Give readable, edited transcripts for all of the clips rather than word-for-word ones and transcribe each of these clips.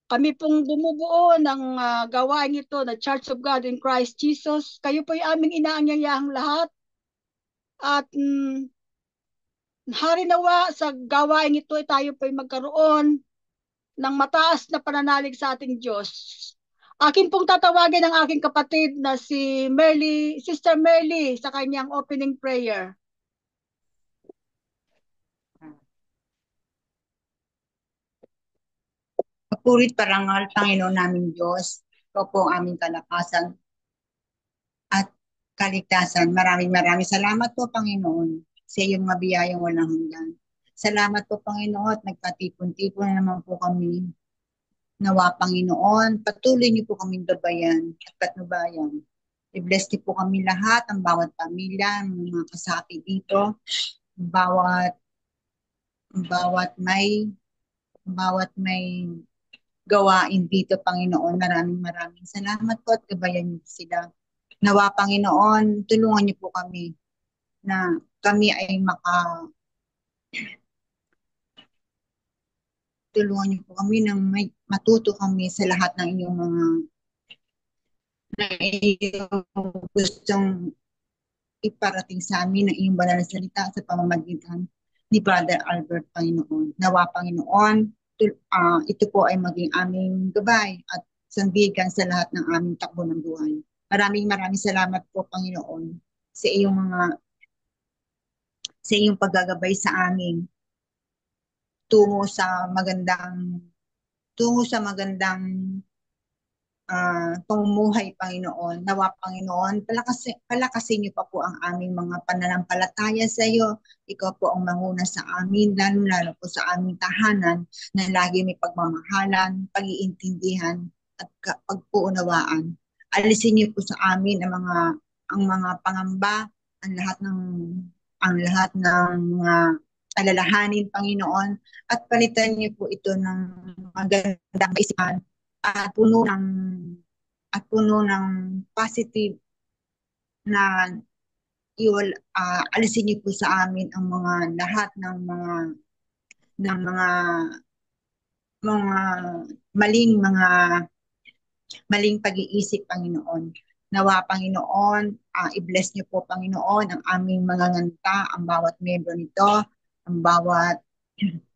Kami pong bumubuo ng gawain ito na Church of God in Christ Jesus. Kayo po yung aming inaanyayahang lahat. At harinawa sa gawain ito ay tayo po ay magkaroon ng mataas na pananalig sa ating Diyos. Akin pong tatawagin ang aking kapatid na si Merly, Sister Merly sa kanyang opening prayer. Papurit parangal, Panginoon namin Diyos. Ikaw po ang aming kalakasan at kaligtasan. Maraming salamat po, Panginoon, sa iyong mabiyayang walang hanggan. Salamat po, Panginoon, at nagpatipon-tipon na naman po kami. Nawa, Panginoon, patuloy niyo po kaming gabayan at patnubayan. I-bless niyo po kami lahat, ang bawat pamilya, ang mga kasapi dito, bawat may gawain dito, Panginoon. Maraming salamat po at gabayan niyo sila. Nawa, Panginoon, tulungan niyo po kami na kami ay tulungan niyo po kami nang matuto kami sa lahat ng inyong mga na iyong gustong iparating sa amin ng iyong banal na salita sa pamamagitan ni Brother Albert, Panginoon. Nawa, Panginoon, ito po ay maging aming gabay at sandigan sa lahat ng aming takbo ng buhay. Maraming salamat po, Panginoon, sa iyong paggagabay sa amin tungo sa magandang pamumuhay, Panginoon. Nawa, Panginoon, palakasin niyo pa po ang aming mga pananampalataya sa iyo. Ikaw po ang manguna sa amin, lalo po sa aming tahanan na lagi may pagmamahalan, pag-iintindihan at pagpuunawaan. Alisin niyo po sa amin ang mga pangamba, ang lahat ng mga alalahanin, Panginoon, at palitan niyo po ito ng magandang kaisipan at puno ng positive na alisin niyo po sa amin ang lahat ng mga maling pag-iisip, Panginoon. Nawa, Panginoon, i-bless niyo po, Panginoon, ang aming mga nganta, ang bawat membro nito, ang bawat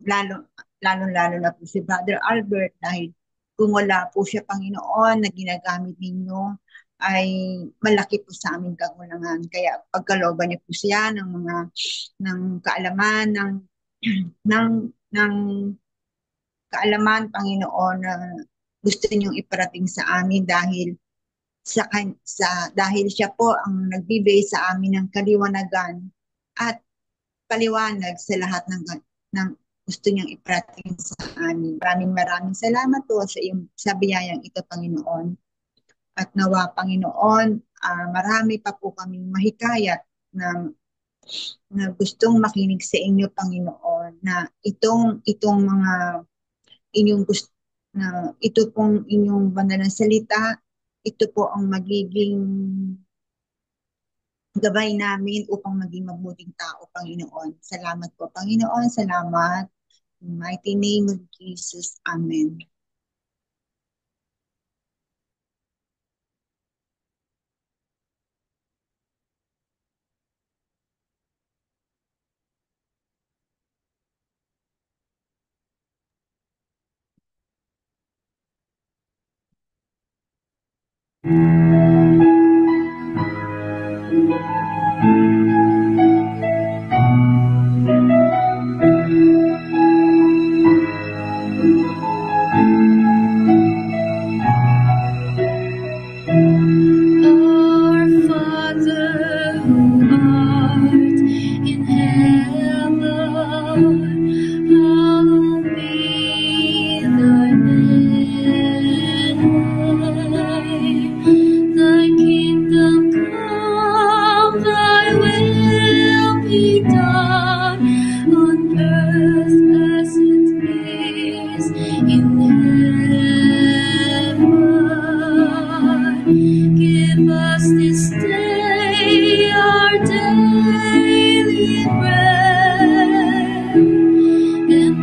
lalo na po si Brother Albert, dahil kung wala po siya, Panginoon, na ginagamit ninyo, ay malaki po sa aming kakulangan. Kaya pagkalooban niyo po siya ng kaalaman, ng kaalaman, Panginoon, na gusto niyong iparating sa amin dahil siya po ang nagbibigay sa amin ng kaliwanagan at paliwanag sa lahat ng gusto niyang iparating sa amin. Maraming salamat po sa biyayang ito, Panginoon. At nawa, Panginoon, marami pa po kaming mahikayat na gustong makinig sa inyo, Panginoon, na itong mga inyong gusto, na ito pong inyong banal na salita, ito po ang magiging gabay namin upang maging mabuting tao, Panginoon. Salamat po, Panginoon. Salamat. In the mighty name of Jesus. Amen.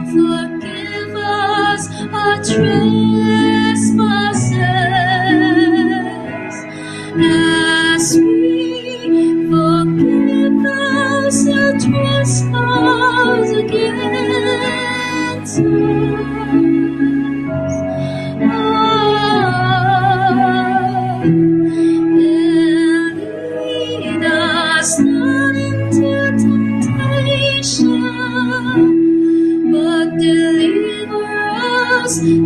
Forgive us our trespasses. The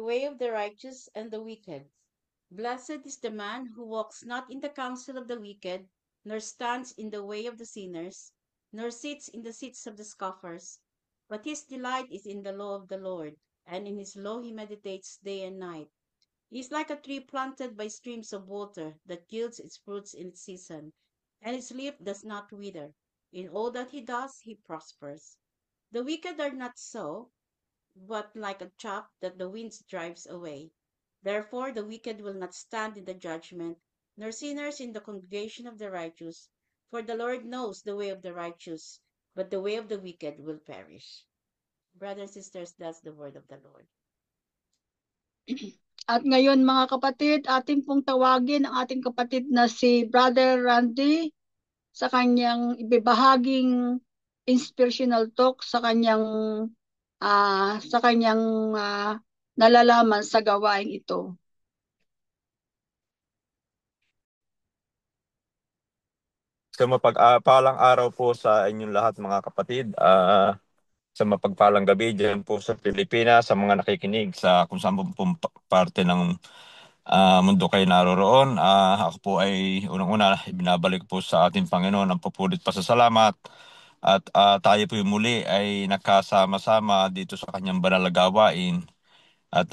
way of the righteous and the wicked. Blessed is the man who walks not in the counsel of the wicked, nor stands in the way of the sinners, nor sits in the seats of the scoffers. But his delight is in the law of the Lord, and in his law he meditates day and night. He is like a tree planted by streams of water that yields its fruits in its season, and its leaf does not wither. In all that he does, he prospers. The wicked are not so, but like a chaff that the wind drives away. Therefore the wicked will not stand in the judgment, nor sinners in the congregation of the righteous. For the Lord knows the way of the righteous, but the way of the wicked will perish. Brothers and sisters, that's the word of the Lord. At ngayon mga kapatid, ating pong tawagin ang ating kapatid na si Brother Randy sa kanyang ibibahaging inspirational talk sa kanyang nalalaman sa gawain ito. Sa mapagpalang araw po sa inyong lahat mga kapatid. Sa mapagpalang gabi dyan po sa Pilipinas, sa mga nakikinig sa kung saan po parte ng mundo kayo naroroon. Ako po ay unang-una ibinabalik po sa ating Panginoon ang pupulit pasasalamat. At tayo po muli ay nakasama-sama dito sa kanyang banal na gawain. At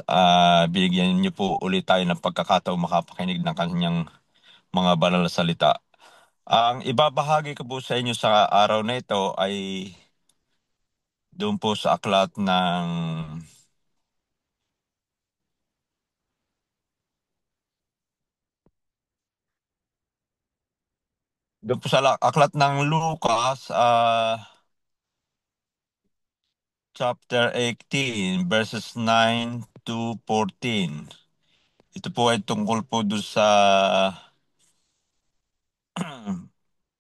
binigyan niyo po ulit tayo ng pagkakataong makapakinig ng kanyang mga banal na salita. Ang ibabahagi ko po sa inyo sa araw na ito ay doon po sa aklat ng aklat ng Lucas, chapter 18, verses 9 to 14. Ito po ay tungkol po doon sa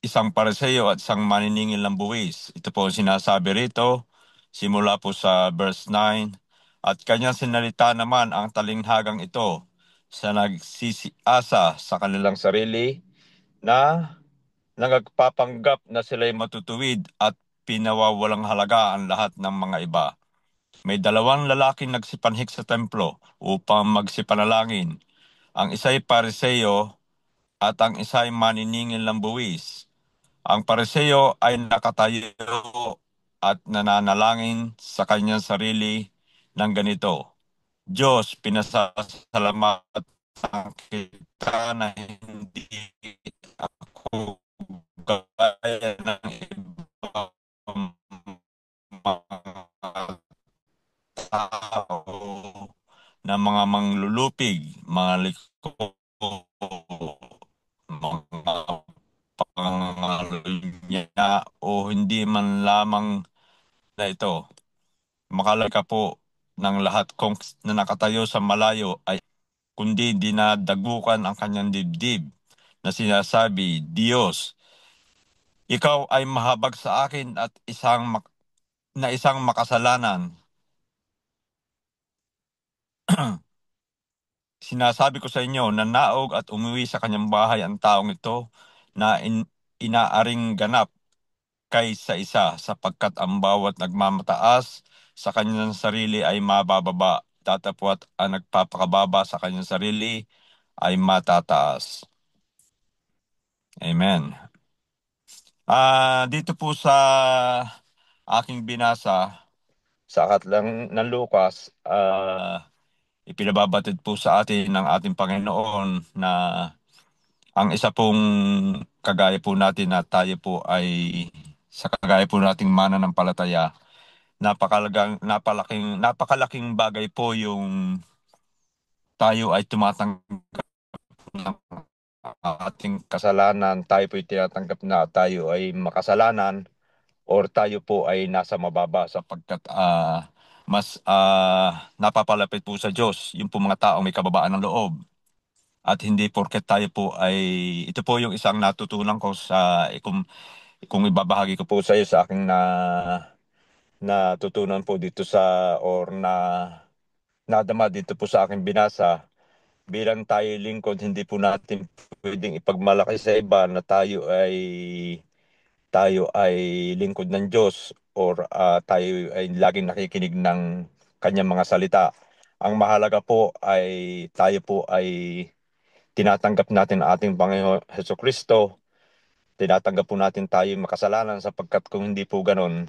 isang pariseo at isang maniningil ng buwis. Ito po ang sinasabi rito, simula po sa verse 9. At kanyang sinalita naman ang talinghagang ito sa nagsisiasa sa kanilang sarili na nagpapanggap na sila'y matutuwid at pinawawalang halaga ang lahat ng mga iba. May dalawang lalaking nagsipanhik sa templo upang magsipanalangin. Ang isa'y pariseo at ang isa'y maniningil ng buwis. Ang pariseo ay nakatayo at nananalangin sa kanyang sarili ng ganito: Diyos, pinasasalamatan kita na hindi ako gaya ng ibang mga tao na mga manglulupig, mga liko, mga pangalunya, o hindi man lamang na ito. Makalay ka po ng lahat kung na nakatayo sa malayo ay kundi dinadagukan ang kanyang dibdib na sinasabi, Diyos, ikaw ay mahabag sa akin at isang makasalanan. Sinasabi ko sa inyo na naog at umuwi sa kanyang bahay ang taong ito na inaaring ganap kaysa isa, sapagkat ang bawat nagmamataas sa kanyang sarili ay mabababa, tatapwat ang nagpapakababa sa kanyang sarili ay matataas. Amen. Dito po sa aking binasa sa aklat lang ng Lucas, ipinababatid po sa atin ng ating Panginoon na ang isa pong kagaya po natin na tayo po ay sa kagaya po nating mananampalataya, napakalaking bagay po yung tayo ay tumatanggap ng ating kasalanan, tayo po ay tinatanggap na tayo ay makasalanan or tayo po ay nasa mababa sapagkat mas napapalapit po sa Diyos, yung po mga taong may kababaan ng loob. At hindi porket tayo po ay, ito po yung isang natutunan ko sa, kung ibabahagi ko po sa iyo sa aking natutunan po dito sa, or nadama dito po sa aking binasa. Bilang tayo lingkod, hindi po natin pwedeng ipagmalaki sa iba na tayo ay lingkod ng Diyos, or tayo ay laging nakikinig ng kanyang mga salita. Ang mahalaga po ay tayo po ay tinatanggap natin ang ating Panginoon Hesus Kristo. Tinatanggap po natin tayo makasalanan, sapagkat kung hindi po ganun,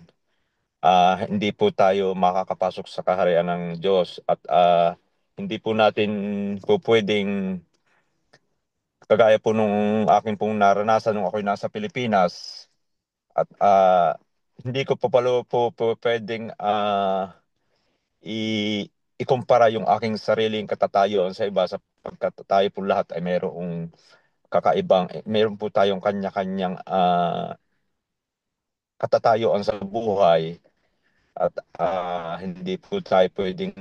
hindi po tayo makakapasok sa kaharian ng Diyos. At hindi po natin po pwedeng, kagaya po nung aking pong naranasan nung ako'y nasa Pilipinas. At hindi ko po pwedeng ikumpara yung aking sariling katatayuan sa iba, sapagkat tayo po lahat ay meron po tayong kanya-kanyang katatayuan sa buhay. At hindi po tayo pwedeng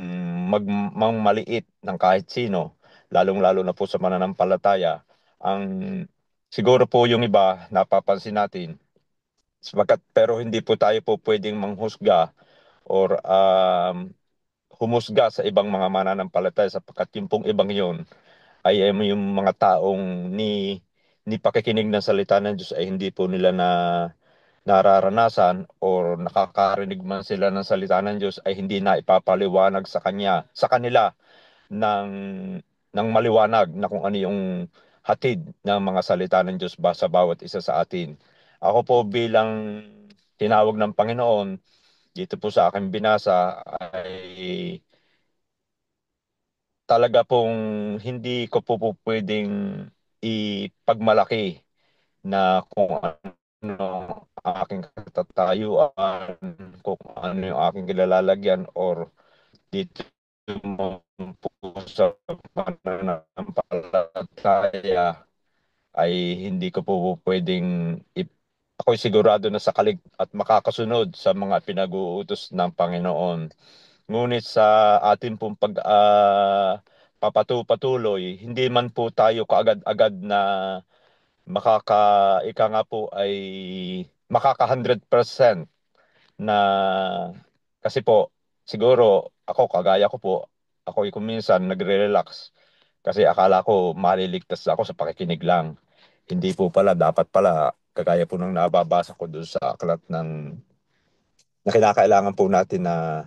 maliit ng kahit sino, lalong-lalo na po sa mananampalataya. Ang siguro po yung iba napapansin natin, pero hindi po tayo po pwedeng manghusga or humusga sa ibang mga mananampalataya, sapagkat yung pong ibang yun ay yung mga taong ni pakikinig ng salita ng Diyos ay hindi po nila nararanasan, or nakakarinig man sila ng salita ng Diyos ay hindi na ipapaliwanag sa kanila ng maliwanag na kung ano yung hatid ng mga salita ng Diyos sa bawat isa sa atin. Ako po bilang tinawag ng Panginoon, dito po sa aking binasa ay talaga pong hindi ko po pwedeng ipagmalaki na kung ano ang aking katatayuan, kung ano yung aking kilalalagyan, or dito mo po sa pananampalataya ay hindi ko po pwedeng ako'y sigurado na sakalig at makakasunod sa mga pinag-uutos ng Panginoon. Ngunit sa atin pong papatuloy, hindi man po tayo kaagad-agad na ika nga po ay makaka 100% na, kasi po siguro ako, kagaya ko po, ako kung minsan nagre-relax kasi akala ko maliligtas ako sa pakikinig lang. Hindi po pala, dapat pala, kagaya po ng nababasa ko doon sa aklat na kinakailangan po natin na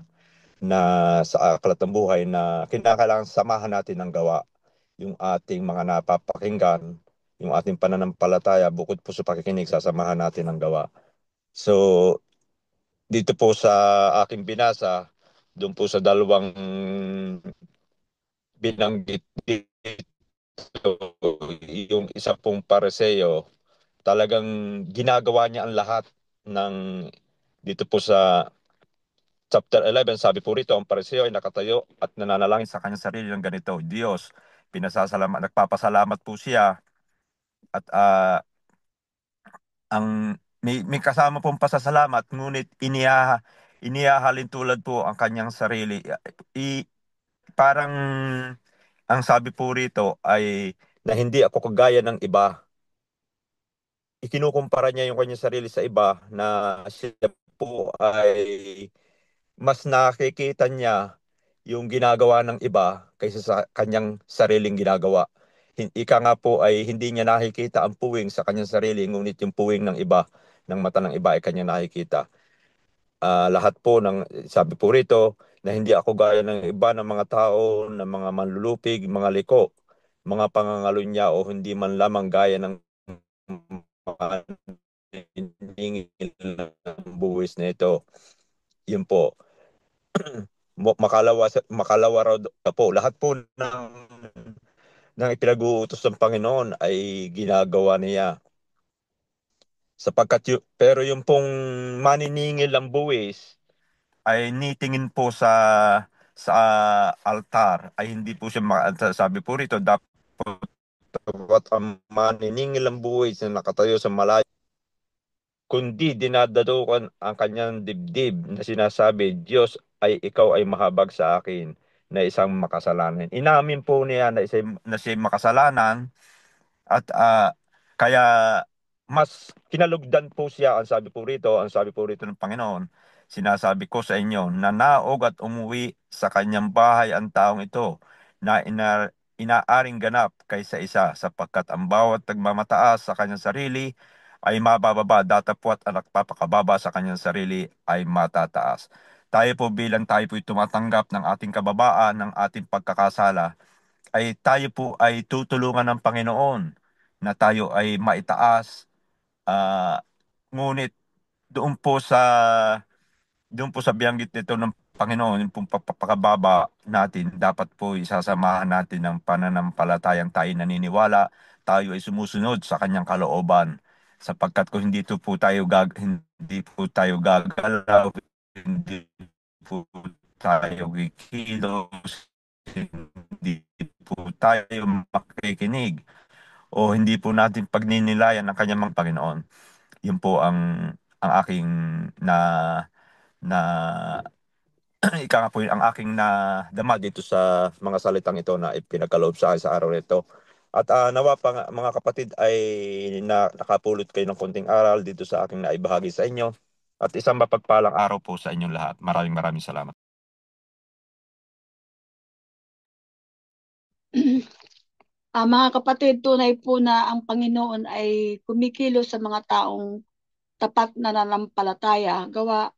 sa aklat ng buhay, na kinakailangan samahan natin ng gawa yung ating mga napapakinggan, yung ating pananampalataya. Bukod po sa pakikinig, sasamahan natin ng gawa. So, dito po sa aking binasa, doon po sa dalawang binanggit dito, yung isa pong pariseo, talagang ginagawa niya ang lahat ng, dito po sa chapter 11, sabi po rito, ang pariseo ay nakatayo at nananalangin sa kanyang sarili ng ganito: Diyos, nagpapasalamat po siya, at may kasama pong pasasalamat, ngunit inihahalin tulad po ang kanyang sarili. Parang ang sabi po rito ay na hindi ako kagaya ng iba. Ikinukumpara niya yung kanyang sarili sa iba, na siya po ay mas nakikita niya yung ginagawa ng iba kaysa sa kanyang sariling ginagawa. Ika nga po ay hindi niya nakikita ang puwing sa kanyang sarili, ngunit yung puwing ng iba, ng mata ng iba, ay kanya nakikita. Lahat po sabi po rito, na hindi ako gaya ng iba ng mga tao, ng mga manlulupig, mga liko, mga pangangalunya, o hindi man lamang gaya ng mga ningil ng buwis na ito. Yun po. Makalawa raw po. Lahat po ng ipinag-uutos ng Panginoon ay ginagawa niya. Pero yung pong maniningil ng buwis ay nitingin po sa altar, ay hindi po siya sabi po rito, dapat ang maniningil ng buwis na nakatayo sa malayo, kundi dinadadukan ang kanyang dibdib na sinasabi, Diyos ay ikaw ay mahabag sa akin na isang makasalanan. Inamin po niya na siya makasalanan at kaya mas kinalugdan po siya. Ang sabi po rito ng Panginoon, sinasabi ko sa inyo na naog at umuwi sa kanyang bahay ang taong ito na inaaring ganap kaysa isa, sapagkat ang bawat nagmamataas sa kanyang sarili ay mabababa, datapwat ang nagpapakababa sa kanyang sarili ay matataas. Tayo po tumatanggap ng ating kababaan, ng ating pagkakasala, ay tayo po ay tutulungan ng Panginoon na tayo ay maitaas. Ngunit doon po sa biyanggit nito ng Panginoon, yung pong pagpapakababa natin, dapat po isasamahan natin ng pananampalatayang tayo naniniwala, tayo ay sumusunod sa kanyang kalooban. Sapagkat kung hindi po tayo gagalaw, hindi po tayo kikilos, hindi po tayo makikinig, o hindi po natin pagninilayan ng kanyang mga Panginoon. Yun po ang aking na na ika nga po yun, ang aking nadama dito sa mga salitang ito na ipinagkaloob sa akin sa araw nito. At nawa pa mga kapatid ay nakapulot kayo ng konting aral dito sa aking naibahagi sa inyo. At isang mapagpalang araw po sa inyong lahat. Maraming salamat. Mga kapatid, tunay po na ang Panginoon ay kumikilos sa mga taong tapat na nananampalataya. Gawa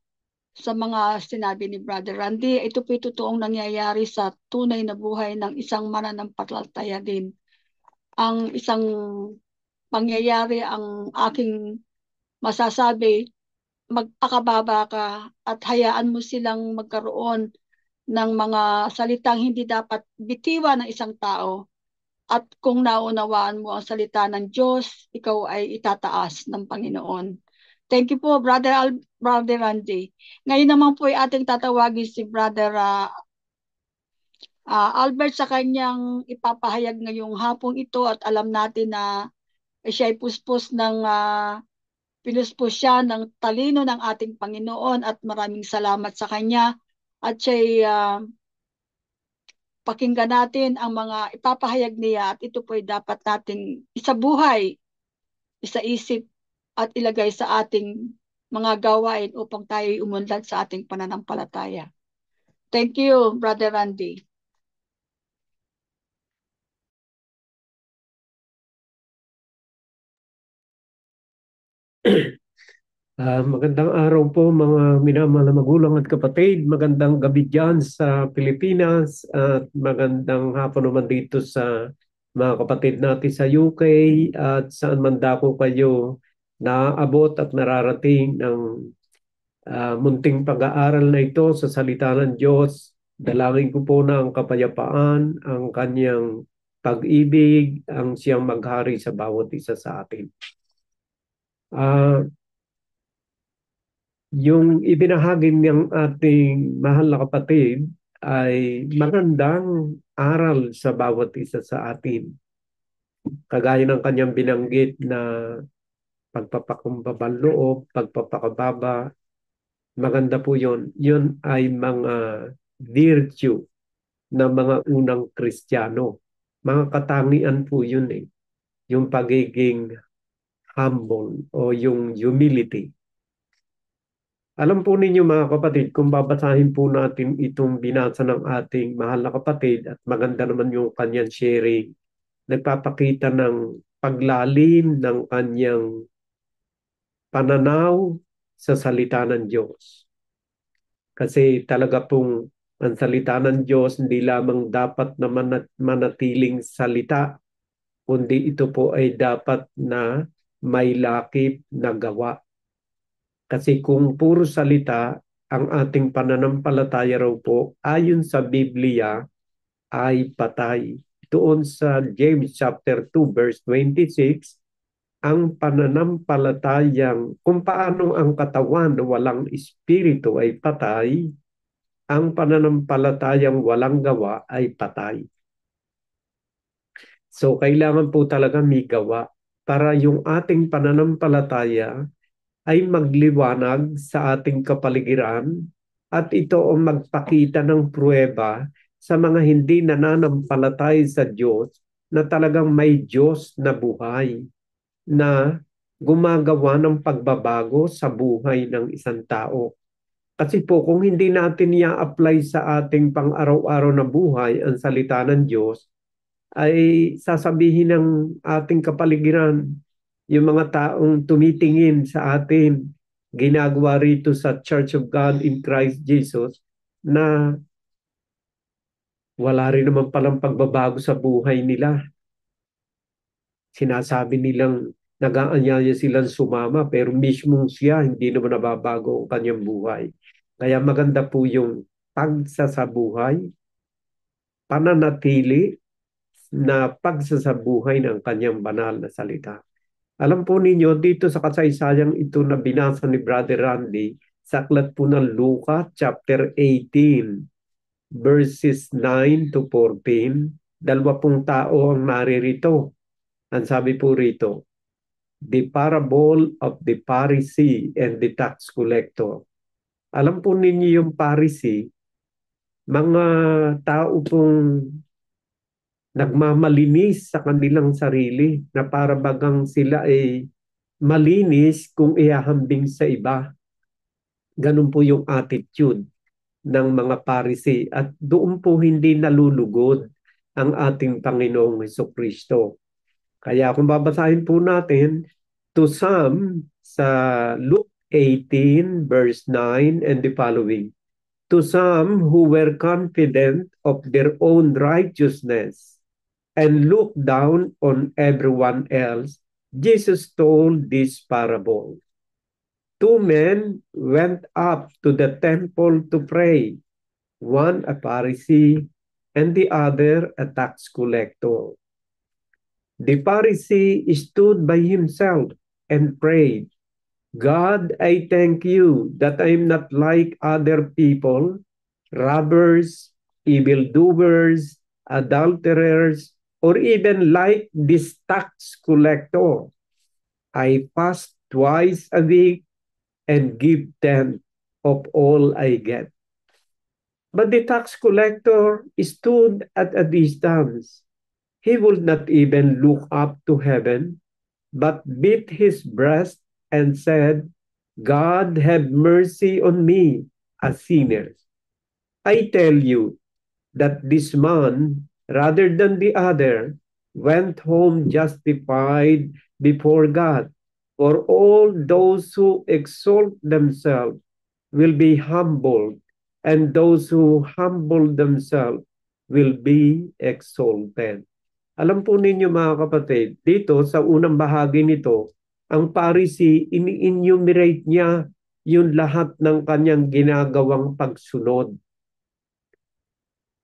sa mga sinabi ni Brother Randy, ito po totoong nangyayari sa tunay na buhay ng isang mananampalataya din. Ang isang pangyayari ang aking masasabi, magpakababa ka at hayaan mo silang magkaroon ng mga salitang hindi dapat bitiwan ng isang tao. At kung naunawaan mo ang salita ng Diyos, ikaw ay itataas ng Panginoon. Thank you po, Brother Randy. Ngayon naman po ay ating tatawagin si Brother Albert sa kanyang ipapahayag ngayong hapong ito, at alam natin na siya ay pinuspos siya ng talino ng ating Panginoon, at maraming salamat sa kanya. At siya pakinggan natin ang mga ipapahayag niya, at ito po ay dapat nating isabuhay, isaisip at ilagay sa ating mga gawain upang tayo umunlad sa ating pananampalataya. Thank you, Brother Randy. Magandang araw po mga minamahal na magulang at kapatid. Magandang gabi dyan sa Pilipinas at magandang hapon naman dito sa mga kapatid natin sa UK at saan man dako kayo naabot at nararating ng munting pag-aaral na ito sa salita ng Diyos. Dalangin ko po na ang kapayapaan, ang kanyang pag-ibig, ang siyang maghari sa bawat isa sa atin. Yung ibinahagi ng ating mahal na kapatid ay magandang aral sa bawat isa sa atin. Kagaya ng kanyang binanggit na pagpapakumbabang loob, pagpapakababa, maganda po yun. Yun ay mga virtue ng mga unang Kristiyano. Mga katangian po yun eh. Yung pagiging humble o yung humility. Alam po ninyo mga kapatid, kung babasahin po natin itong binasa ng ating mahal na kapatid at maganda naman yung kanyang sharing, nagpapakita ng paglalim ng kanyang pananaw sa salita ng Diyos. Kasi talaga pong ang salita ng Diyos hindi lamang dapat na manatiling salita, kundi ito po ay dapat na may lakip na gawa. Kasi kung puro salita, ang ating pananampalataya raw po, ayon sa Biblia, ay patay. Doon sa James chapter 2 verse 26, ang pananampalatayang, kung paano ang katawan na walang espiritu ay patay, ang pananampalatayang walang gawa ay patay. So kailangan po talaga may gawa para yung ating pananampalataya ay magliwanag sa ating kapaligiran at ito ang magpakita ng pruweba sa mga hindi nananampalatay sa Diyos na talagang may Diyos na buhay na gumagawa ng pagbabago sa buhay ng isang tao. Kasi po kung hindi natin i-apply sa ating pang-araw-araw na buhay ang salita ng Diyos, ay sasabihin ng ating kapaligiran, yung mga taong tumitingin sa atin, ginagawa rito sa Church of God in Christ Jesus, na wala rin naman palang pagbabago sa buhay nila. Sinasabi nilang nag-aanyaya silang sumama pero mismong siya hindi naman nababago ang kanyang buhay. Kaya maganda po yung pagsasabuhay, pananatili na pagsasabuhay ng kanyang banal na salita. Alam po ninyo, dito sa kasaysayang ito na binasa ni Brother Randy, sa aklat po ng Luka chapter 18, verses 9 to 14, 20 tao ang naririto. Ang sabi po rito, the parable of the Pharisee and the tax collector. Alam po ninyo yung Pharisee, mga tao pong nagmamalinis sa kanilang sarili na para bagang sila ay malinis kung ihahambing sa iba. Ganun po yung attitude ng mga Pharisee at doon po hindi nalulugod ang ating Panginoong Hesukristo. Kaya kung babasahin po natin, to some sa Luke 18 verse 9 and the following, to some who were confident of their own righteousness and looked down on everyone else, Jesus told this parable. Two men went up to the temple to pray, one a Pharisee and the other a tax collector. The Pharisee stood by himself and prayed, God, I thank you that I am not like other people, robbers, evildoers, adulterers, or even like this tax collector. I fast twice a week and give 10 of all I get. But the tax collector stood at a distance. He would not even look up to heaven, but beat his breast and said, God, have mercy on me, a sinner. I tell you that this man, rather than the other, went home justified before God. For all those who exalt themselves will be humbled, and those who humble themselves will be exalted. Alam po ninyo mga kapatid, dito sa unang bahagi nito, ang Pharisee, ini-enumerate niya yung lahat ng kanyang ginagawang pagsunod.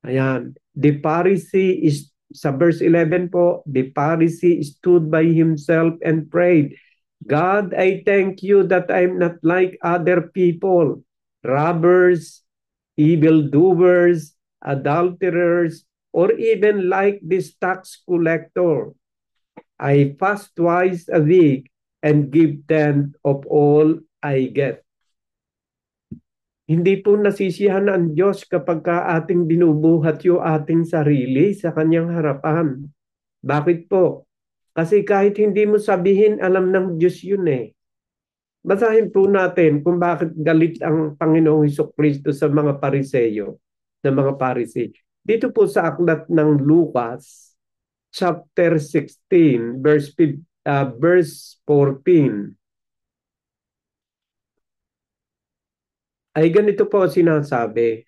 Ayan, the Pharisee is, sa verse 11 po, the Pharisee stood by himself and prayed, God, I thank you that I'm not like other people, robbers, evildoers, adulterers, or even like this tax collector. I fast twice a week and give 10 of all I get. Hindi po nasisiyahan ang Diyos kapag ating binubuhat yung ating sarili sa kanyang harapan. Bakit po? Kasi kahit hindi mo sabihin, alam ng Diyos yun eh. Basahin po natin kung bakit galit ang Panginoong Hesukristo sa mga Pariseyo, ng mga Pharisee. Dito po sa aklat ng Lucas, chapter 16, verse 14, ay ganito po sinasabi.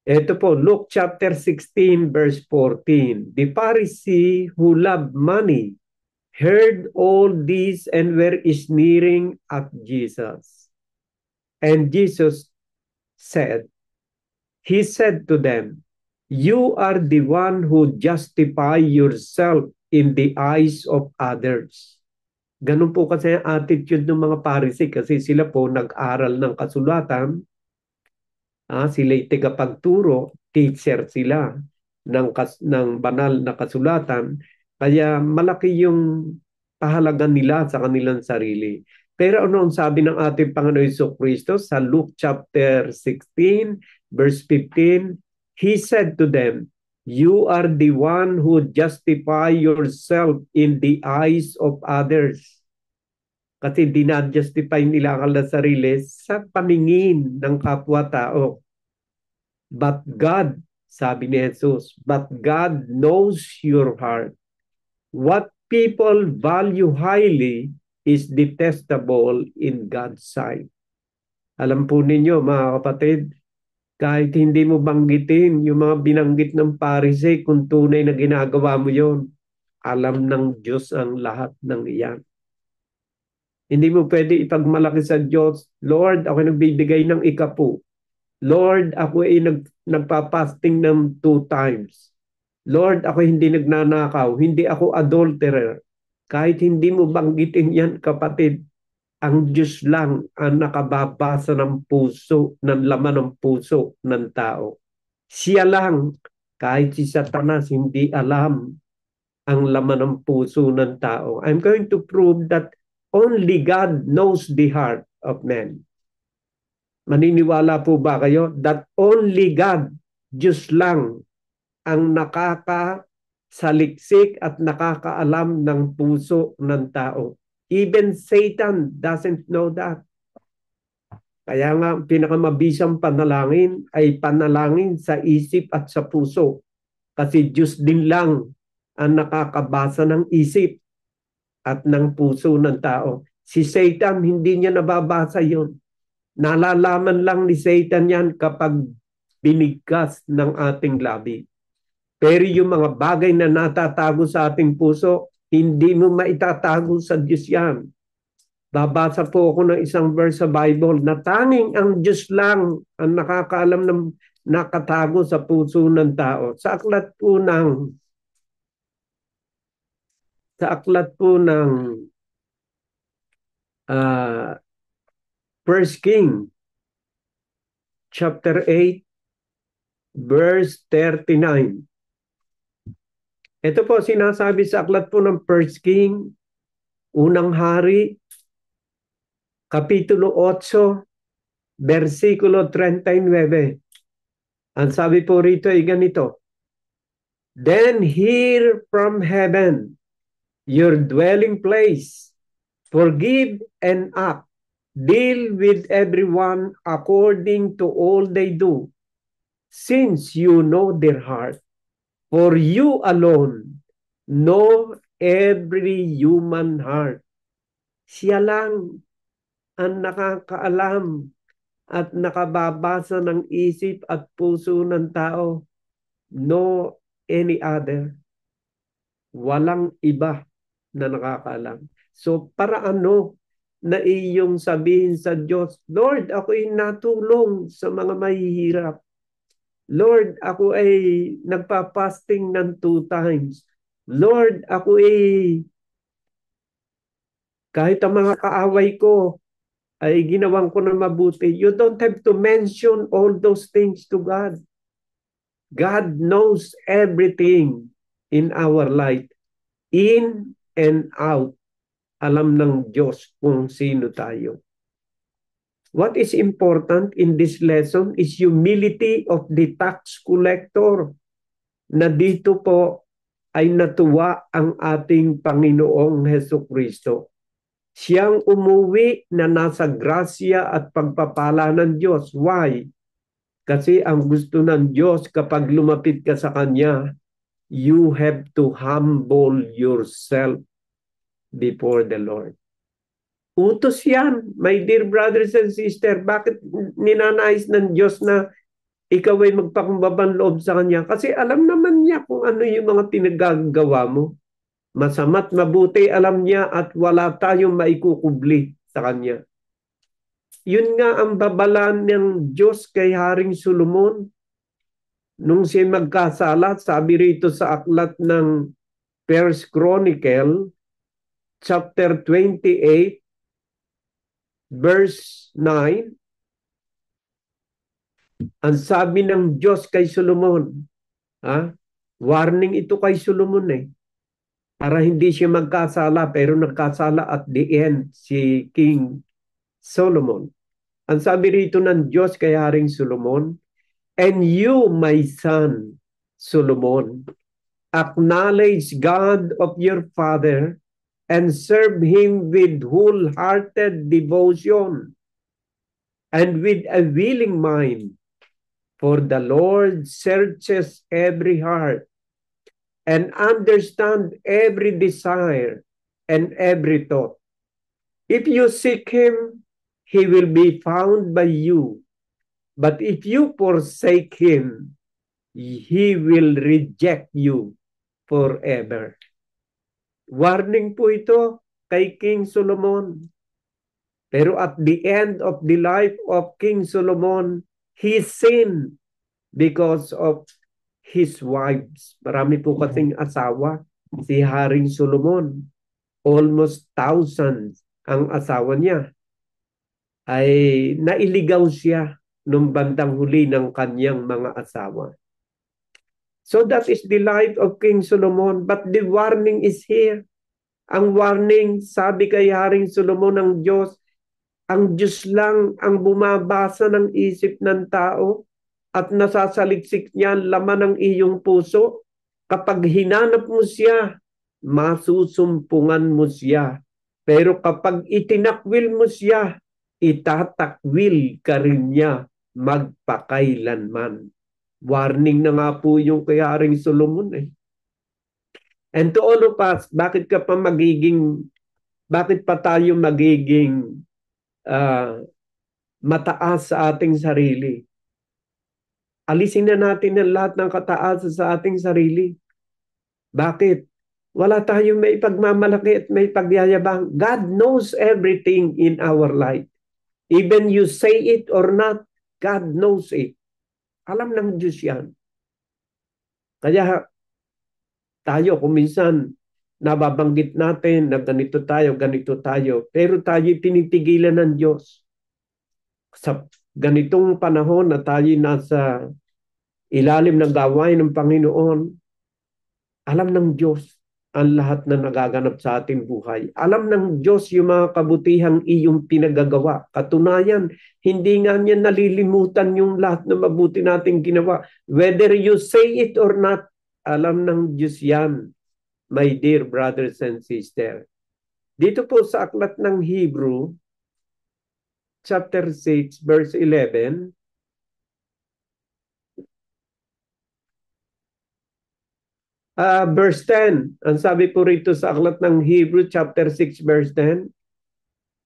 Ito po, Luke chapter 16, verse 14. The Pharisee who loved money heard all this and were sneering at Jesus. And Jesus said, He said to them, you are the one who justify yourself in the eyes of others. Ganun po kasi ang attitude ng mga Pharisee kasi sila po nag-aral ng kasulatan. Sila'y tagapagturo, teacher sila ng banal na kasulatan. Kaya malaki yung pahalagan nila sa kanilang sarili. Pero ano ang sabi ng ating Panginoon Jesucristo sa Luke chapter 16, verse 15? He said to them, "You are the one who justify yourself in the eyes of others." Kasi dinadjustify nila ang sarili sa paningin ng kapwa-tao. But God, sabi ni Jesus, but God knows your heart. What people value highly is detestable in God's sight. Alam po ninyo mga kapatid, kahit hindi mo banggitin yung mga binanggit ng Pharisee, kung tunay na ginagawa mo yon, alam ng Diyos ang lahat ng iyan. Hindi mo pwede ipagmalaki sa Diyos, Lord, ako nagbibigay ng ikapu. Lord, ako ay nagpapasting ng 2 times. Lord, ako hindi nagnanakaw, hindi ako adulterer. Kahit hindi mo banggitin yan, kapatid, ang Diyos lang ang nakababasa ng puso, ng laman ng puso ng tao. Siya lang, kahit si Satanas, hindi alam ang laman ng puso ng tao. I'm going to prove that only God knows the heart of man. Maniniwala po ba kayo that only God, Diyos lang, ang nakakasaliksik at nakakaalam ng puso ng tao. Even Satan doesn't know that. Kaya nga, pinakamabisang panalangin ay panalangin sa isip at sa puso. Kasi Diyos din lang ang nakakabasa ng isip at ng puso ng tao. Si Satan, hindi niya nababasa yon. Nalalaman lang ni Satan yan kapag binigkas ng ating labi. Pero yung mga bagay na natatago sa ating puso, hindi mo maitatago sa Diyos yan. Babasa po ako ng isang verse sa Bible na tanging ang Diyos lang ang nakakaalam ng nakatago sa puso ng tao. Sa aklat po ng First King chapter 8 verse 39. Ito po sinasabi sa aklat po ng First King, unang hari, kapitulo 8, versikulo 39. Ang sabi po rito ay ganito, "Then hear from heaven, your dwelling place, forgive and act, deal with everyone according to all they do, since you know their heart. For you alone know every human heart." Siya lang ang nakakaalam at nakababasa ng isip at puso ng tao. No any other. Walang iba na nakakaalam. So para ano na iyong sabihin sa Diyos, Lord, ako'y natulong sa mga mahihirap. Lord, ako ay nagpa-fasting ng 2 times. Lord, ako ay kahit ang mga kaaway ko ay ginawan ko na mabuti. You don't have to mention all those things to God. God knows everything in our life, in and out. Alam ng Diyos kung sino tayo. What is important in this lesson is humility of the tax collector, na dito po ay natuwa ang ating Panginoong Hesukristo. Siyang umuwi na nasa grasya at pagpapala ng Diyos. Why? Kasi ang gusto ng Diyos kapag lumapit ka sa Kanya, you have to humble yourself before the Lord. Utos yan, my dear brothers and sisters. Bakit ninanais ng Diyos na ikaw ay magpakumbabang loob sa Kanya? Kasi alam naman niya kung ano yung mga pinagagawa mo. Masama't mabuti alam niya at wala tayong maikukubli sa Kanya. Yun nga ang babala ng Diyos kay Haring Solomon. Nung siya magkasala, sabi rito sa aklat ng First Chronicle, chapter 28, verse 9, ang sabi ng Diyos kay Solomon, warning ito kay Solomon para hindi siya magkasala, pero nagkasala at the end si King Solomon. Ang sabi rito ng Diyos kay Haring Solomon, "And you, my son, Solomon, acknowledge God of your father and serve him with wholehearted devotion and with a willing mind. For the Lord searches every heart and understands every desire and every thought. If you seek him, he will be found by you. But if you forsake him, he will reject you forever." Warning po ito kay King Solomon. Pero at the end of the life of King Solomon, he sinned because of his wives. Marami po kasing asawa si Haring Solomon. Almost thousands ang asawa niya. Ay nailigaw siya nung bandang huli ng kanyang mga asawa. So that is the life of King Solomon. But the warning is here. Ang warning, sabi kay Haring Solomon ng Diyos, ang Diyos lang ang bumabasa ng isip ng tao at nasasaliksik niya ang laman ng iyong puso. Kapag hinanap mo siya, masusumpungan mo siya. Pero kapag itinakwil mo siya, itatakwil ka rin niya magpakailanman. Warning na nga po yung kay Haring Solomon eh. And to all of us, bakit pa tayo magiging mataas sa ating sarili? Alisin na natin ang lahat ng kataasan sa ating sarili. Bakit? Wala tayong may pagmamalaki at may pagyayabang. God knows everything in our life. Even you say it or not, God knows it. Alam ng Diyos yan. Kaya tayo kung minsan nababanggit natin na ganito tayo, pero tayo tinitigilan ng Diyos. Sa ganitong panahon na tayo nasa ilalim ng gawain ng Panginoon, alam ng Diyos ang lahat na nagaganap sa ating buhay. Alam ng Diyos yung mga kabutihang iyong pinagagawa. Katunayan, hindi nga niya nalilimutan yung lahat na mabuti nating ginawa. Whether you say it or not, alam ng Diyos yan, my dear brothers and sisters. Dito po sa aklat ng Hebrew, chapter 6, verse 11, verse 10, ang sabi po rito sa aklat ng Hebrew, chapter 6, verse 10,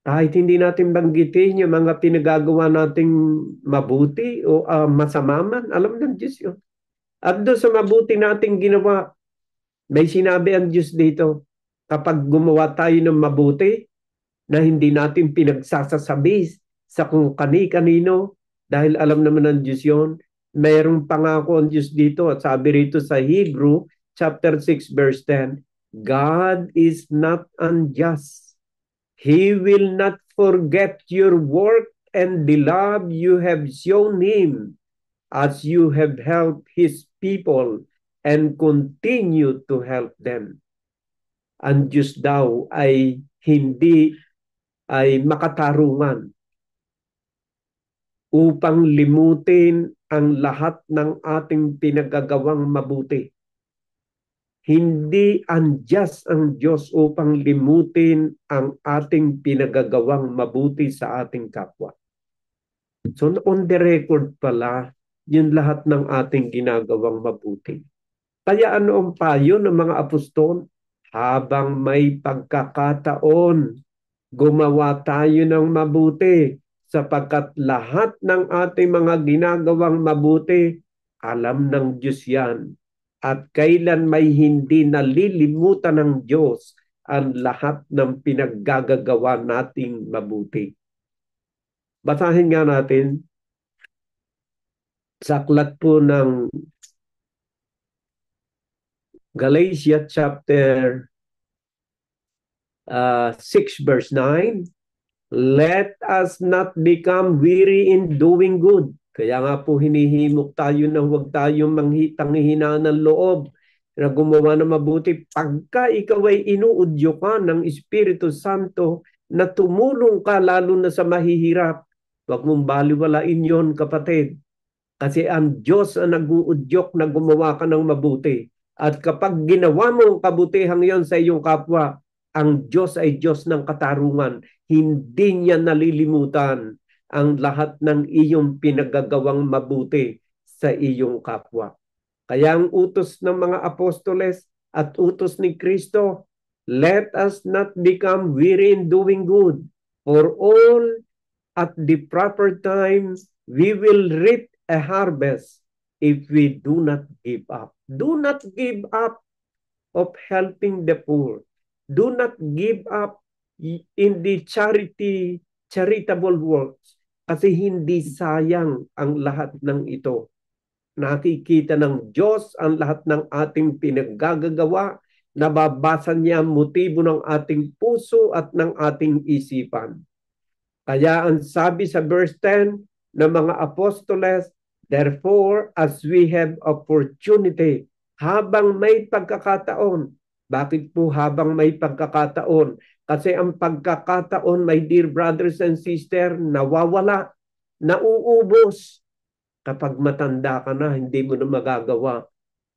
kahit hindi natin banggitin yung mga pinagagawa nating mabuti o masama man, alam ng Diyos yun. At doon sa mabuti nating ginawa, may sinabi ang Diyos dito, kapag gumawa tayo ng mabuti, na hindi natin pinagsasasabi sa kung kani-kanino, dahil alam naman ng Diyos yun, mayroong pangako ang Diyos dito, at sabi rito sa Hebrew, chapter 6, verse 10, God is not unjust. He will not forget your work and the love you have shown Him as you have helped His people and continue to help them. Ang Diyos daw ay hindi ay makatarungan upang limutin ang lahat ng ating pinagagawang mabuti. Hindi unjust ang Diyos upang limutin ang ating pinagagawang mabuti sa ating kapwa. So on the record pala, yun lahat ng ating ginagawang mabuti. Kaya ano ang payo ng mga apostol? Habang may pagkakataon, gumawa tayo ng mabuti sapagkat lahat ng ating mga ginagawang mabuti, alam ng Diyos yan. At kailan may hindi nalilimutan ng Diyos ang lahat ng pinaggagawa nating mabuti. Basahin nga natin sa aklat po ng Galatia chapter 6 verse 9. Let us not become weary in doing good. Kaya nga po hinihimok tayo na huwag tayong manghihina ng loob na gumawa ng mabuti. Pagka ikaw ay inuudyo ka ng Espiritu Santo na tumulong ka lalo na sa mahihirap, huwag mong baliwalain yon, kapatid. Kasi ang Diyos ang nag-uudyok na gumawa ka ng mabuti. At kapag ginawa mo ang kabutihang yon sa iyong kapwa, ang Diyos ay Diyos ng katarungan. Hindi niya nalilimutan ang lahat ng iyong pinagagawang mabuti sa iyong kapwa. Kaya ang utos ng mga apostoles at utos ni Kristo, let us not become weary in doing good, for all at the proper time we will reap a harvest if we do not give up. Do not give up of helping the poor. Do not give up in the charitable works, kasi hindi sayang ang lahat ng ito. Nakikita ng Diyos ang lahat ng ating pinaggagawa, nababasa niya ang motibo ng ating puso at ng ating isipan. Kaya ang sabi sa verse 10 ng mga apostoles, therefore, as we have opportunity, habang may pagkakataon. Bakit po habang may pagkakataon? Kasi ang pagkakataon, my dear brothers and sisters, nawawala, nauubos. Kapag matanda ka na, hindi mo na magagawa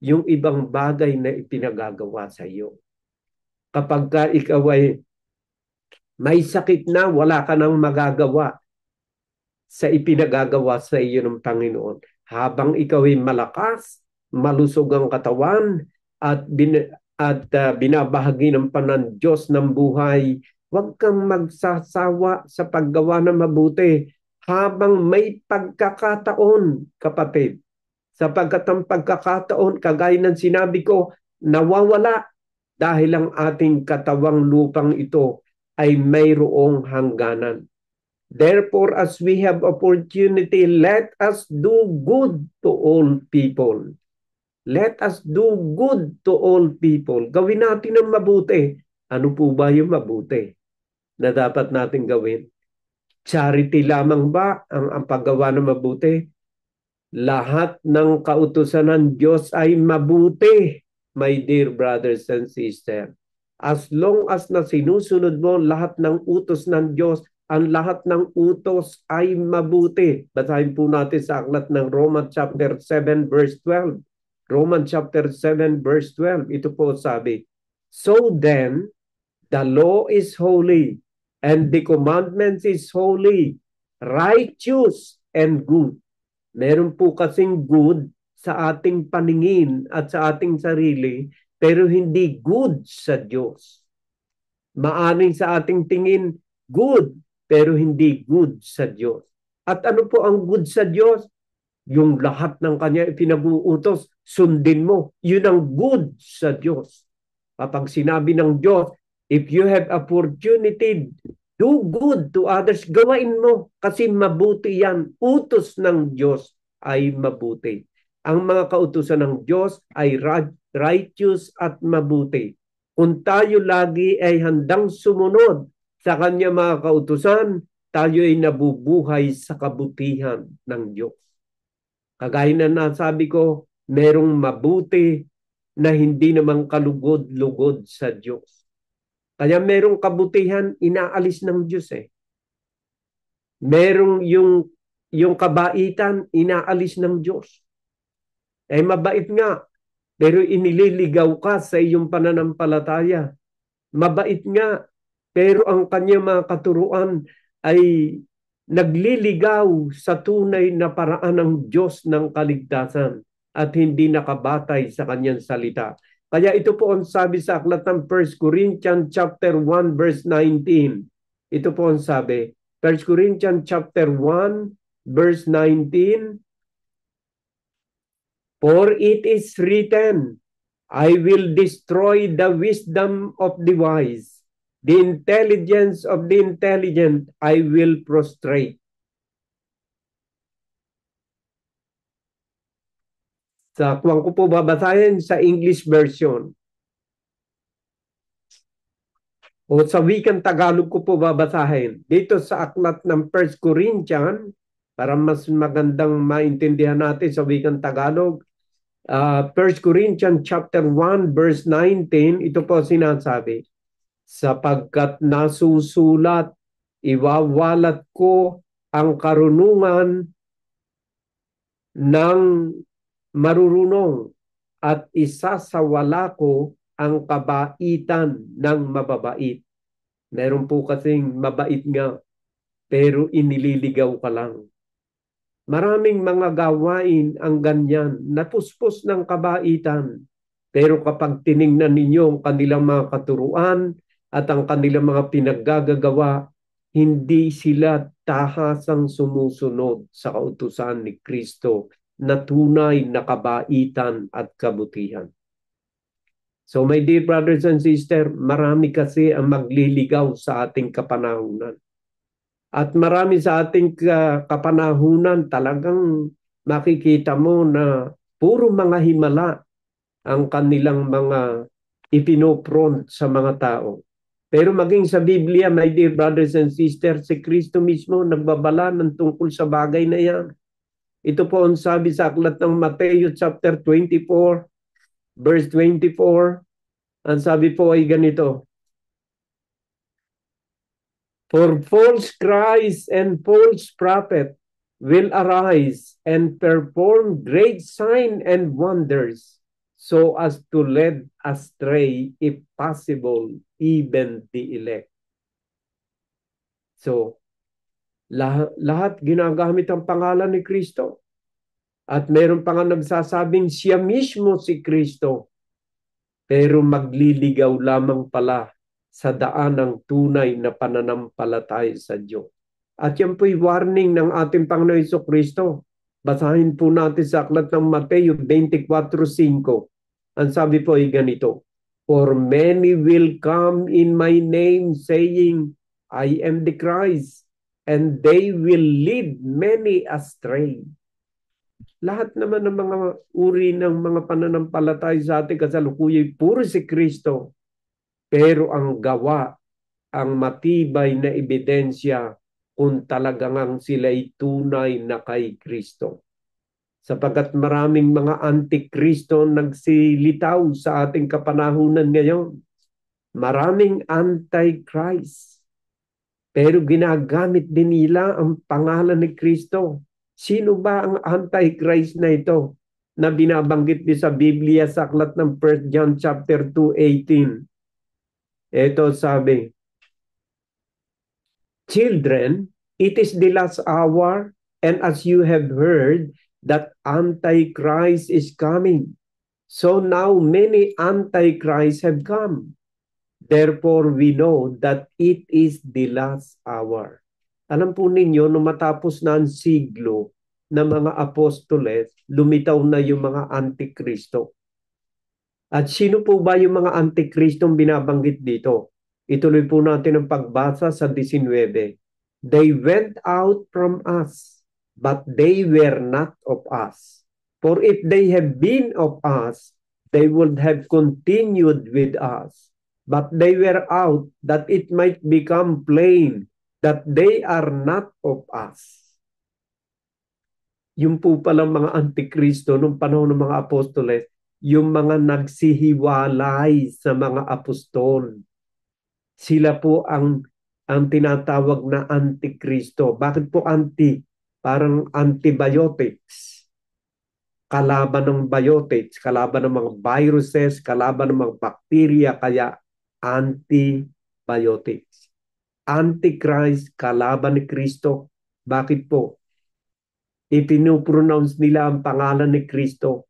yung ibang bagay na ipinagagawa sa iyo. Kapag ka ikaw ay may sakit na, wala ka nang magagawa sa ipinagagawa sa iyo ng Panginoon. Habang ikaw ay malakas, malusog ang katawan, at binabahagi ng panan Diyos ng buhay, huwag kang magsasawa sa paggawa ng mabuti habang may pagkakataon, kapatid. Sapagkat ang pagkakataon, kagaya ng sinabi ko, nawawala dahil ang ating katawang lupang ito ay mayroong hangganan. Therefore, as we have opportunity, let us do good to all people. Let us do good to all people. Gawin natin ang mabuti. Ano po ba yung mabuti na dapat natin gawin? Charity lamang ba ang paggawa ng mabuti? Lahat ng kautusan ng Diyos ay mabuti, my dear brothers and sisters. As long as na sinusunod mo lahat ng utos ng Diyos, ang lahat ng utos ay mabuti. Basahin po natin sa aklat ng Romans chapter 7 verse 12. Romans chapter 7 verse 12. Ito po sabi, so then, the law is holy, and the commandments is holy, righteous, and good. Meron po kasing good sa ating paningin at sa ating sarili, pero hindi good sa Diyos. Maaring sa ating tingin, good, pero hindi good sa Diyos. At ano po ang good sa Diyos? Yung lahat ng Kanya ipinag-uutos, sundin mo. Yun ang good sa Diyos. Kapag sinabi ng Diyos, if you have opportunity, do good to others, gawain mo. Kasi mabuti yan. Utos ng Diyos ay mabuti. Ang mga kautusan ng Diyos ay righteous at mabuti. Kung tayo lagi ay handang sumunod sa Kanya mga kautusan, tayo ay nabubuhay sa kabutihan ng Diyos. Kagaya na nasabi ko, merong mabuti na hindi naman kalugod-lugod sa Diyos. Kaya merong kabutihan, inaalis ng Diyos eh. Merong yung kabaitan, inaalis ng Diyos. Eh mabait nga, pero inililigaw ka sa iyong pananampalataya. Mabait nga, pero ang kanyang mga katuruan ay nagliligaw sa tunay na paraan ng Diyos ng kaligtasan at hindi nakabatay sa kanyang salita. Kaya ito po ang sabi sa aklat ng 1 Corinthians chapter 1 verse 19. Ito po ang sabi, 1 Corinthians chapter 1 verse 19. For it is written, I will destroy the wisdom of the wise. The intelligence of the intelligent I will prostrate. Kung ko po babasahin sa English version. O sa wikang Tagalog ko po babasahin. Dito sa aklat ng 1 Corinthians, para mas magandang maintindihan natin sa wikang Tagalog, 1 Corinthians chapter 1 verse 19, ito po sinasabi, sapagkat nasusulat, iwawalat ko ang karunungan ng marurunong at isasawala ko ang kabaitan ng mababait. Meron po kasing mabait nga, pero inililigaw ka lang. Maraming mga gawain ang ganyan, napuspos ng kabaitan. Pero kapag tiningnan ninyo ang kanilang mga katuruan at ang kanilang mga pinaggagawa, hindi sila tahasang sumusunod sa kautusan ni Kristo na tunay na kabaitan at kabutihan. So my dear brothers and sisters, marami kasi ang magliligaw sa ating kapanahunan. At marami sa ating kapanahunan talagang makikita mo na puro mga himala ang kanilang mga ipinopront sa mga tao. Pero maging sa Biblia, my dear brothers and sisters, si Kristo mismo nagbabala ng tungkol sa bagay na yan. Ito po ang sabi sa aklat ng Mateo chapter 24, verse 24. Ang sabi po ay ganito, for false Christ and false prophet will arise and perform great signs and wonders, so as to lead astray, if possible, even the elect. So, lahat ginagamit ang pangalan ni Kristo. At meron pa nga nagsasabing siya mismo si Kristo, pero magliligaw lamang pala sa daan ng tunay na pananampalataya sa Diyos. At yan po'y warning ng ating Panginoon Jesucristo. Basahin po natin sa aklat ng Mateo 24:5. Ang sabi po ay ganito, for many will come in my name saying, I am the Christ, and they will lead many astray. Lahat naman ng mga uri ng mga pananampalataya sa ating kasalukuyan, puro si Kristo. Pero ang gawa, ang matibay na ebidensya kung talagang sila'y tunay na kay Kristo. Sapagkat maraming mga antikristo nagsilitaw sa ating kapanahunan ngayon. Maraming anti-Christ. Pero ginagamit din nila ang pangalan ni Kristo. Sino ba ang anti-Christ na ito na binabanggit din sa Biblia sa aklat ng 1 John chapter 2:18? Ito sabi, children, it is the last hour, and as you have heard that Antichrist is coming. So now many Antichrists have come. Therefore we know that it is the last hour. Alam po ninyo, nung matapos na ang siglo ng mga apostoles, lumitaw na yung mga Antikristo. At sino po ba yung mga Antikristong binabanggit dito? Ituloy po natin ang pagbasa sa 19. They went out from us, but they were not of us. For if they had been of us, they would have continued with us. But they were out, that it might become plain that they are not of us. Yung po palang mga Antikristo nung panahon ng mga apostoles, yung mga nagsihiwalay sa mga apostol. Sila po ang tinatawag na Antikristo. Bakit po anti? Parang antibiotics. Kalaban ng biotics, kalaban ng mga viruses, kalaban ng mga bacteria, kaya antibiotics. Antichrist, kalaban ni Kristo. Bakit po? Ipinopronounce nila ang pangalan ni Kristo,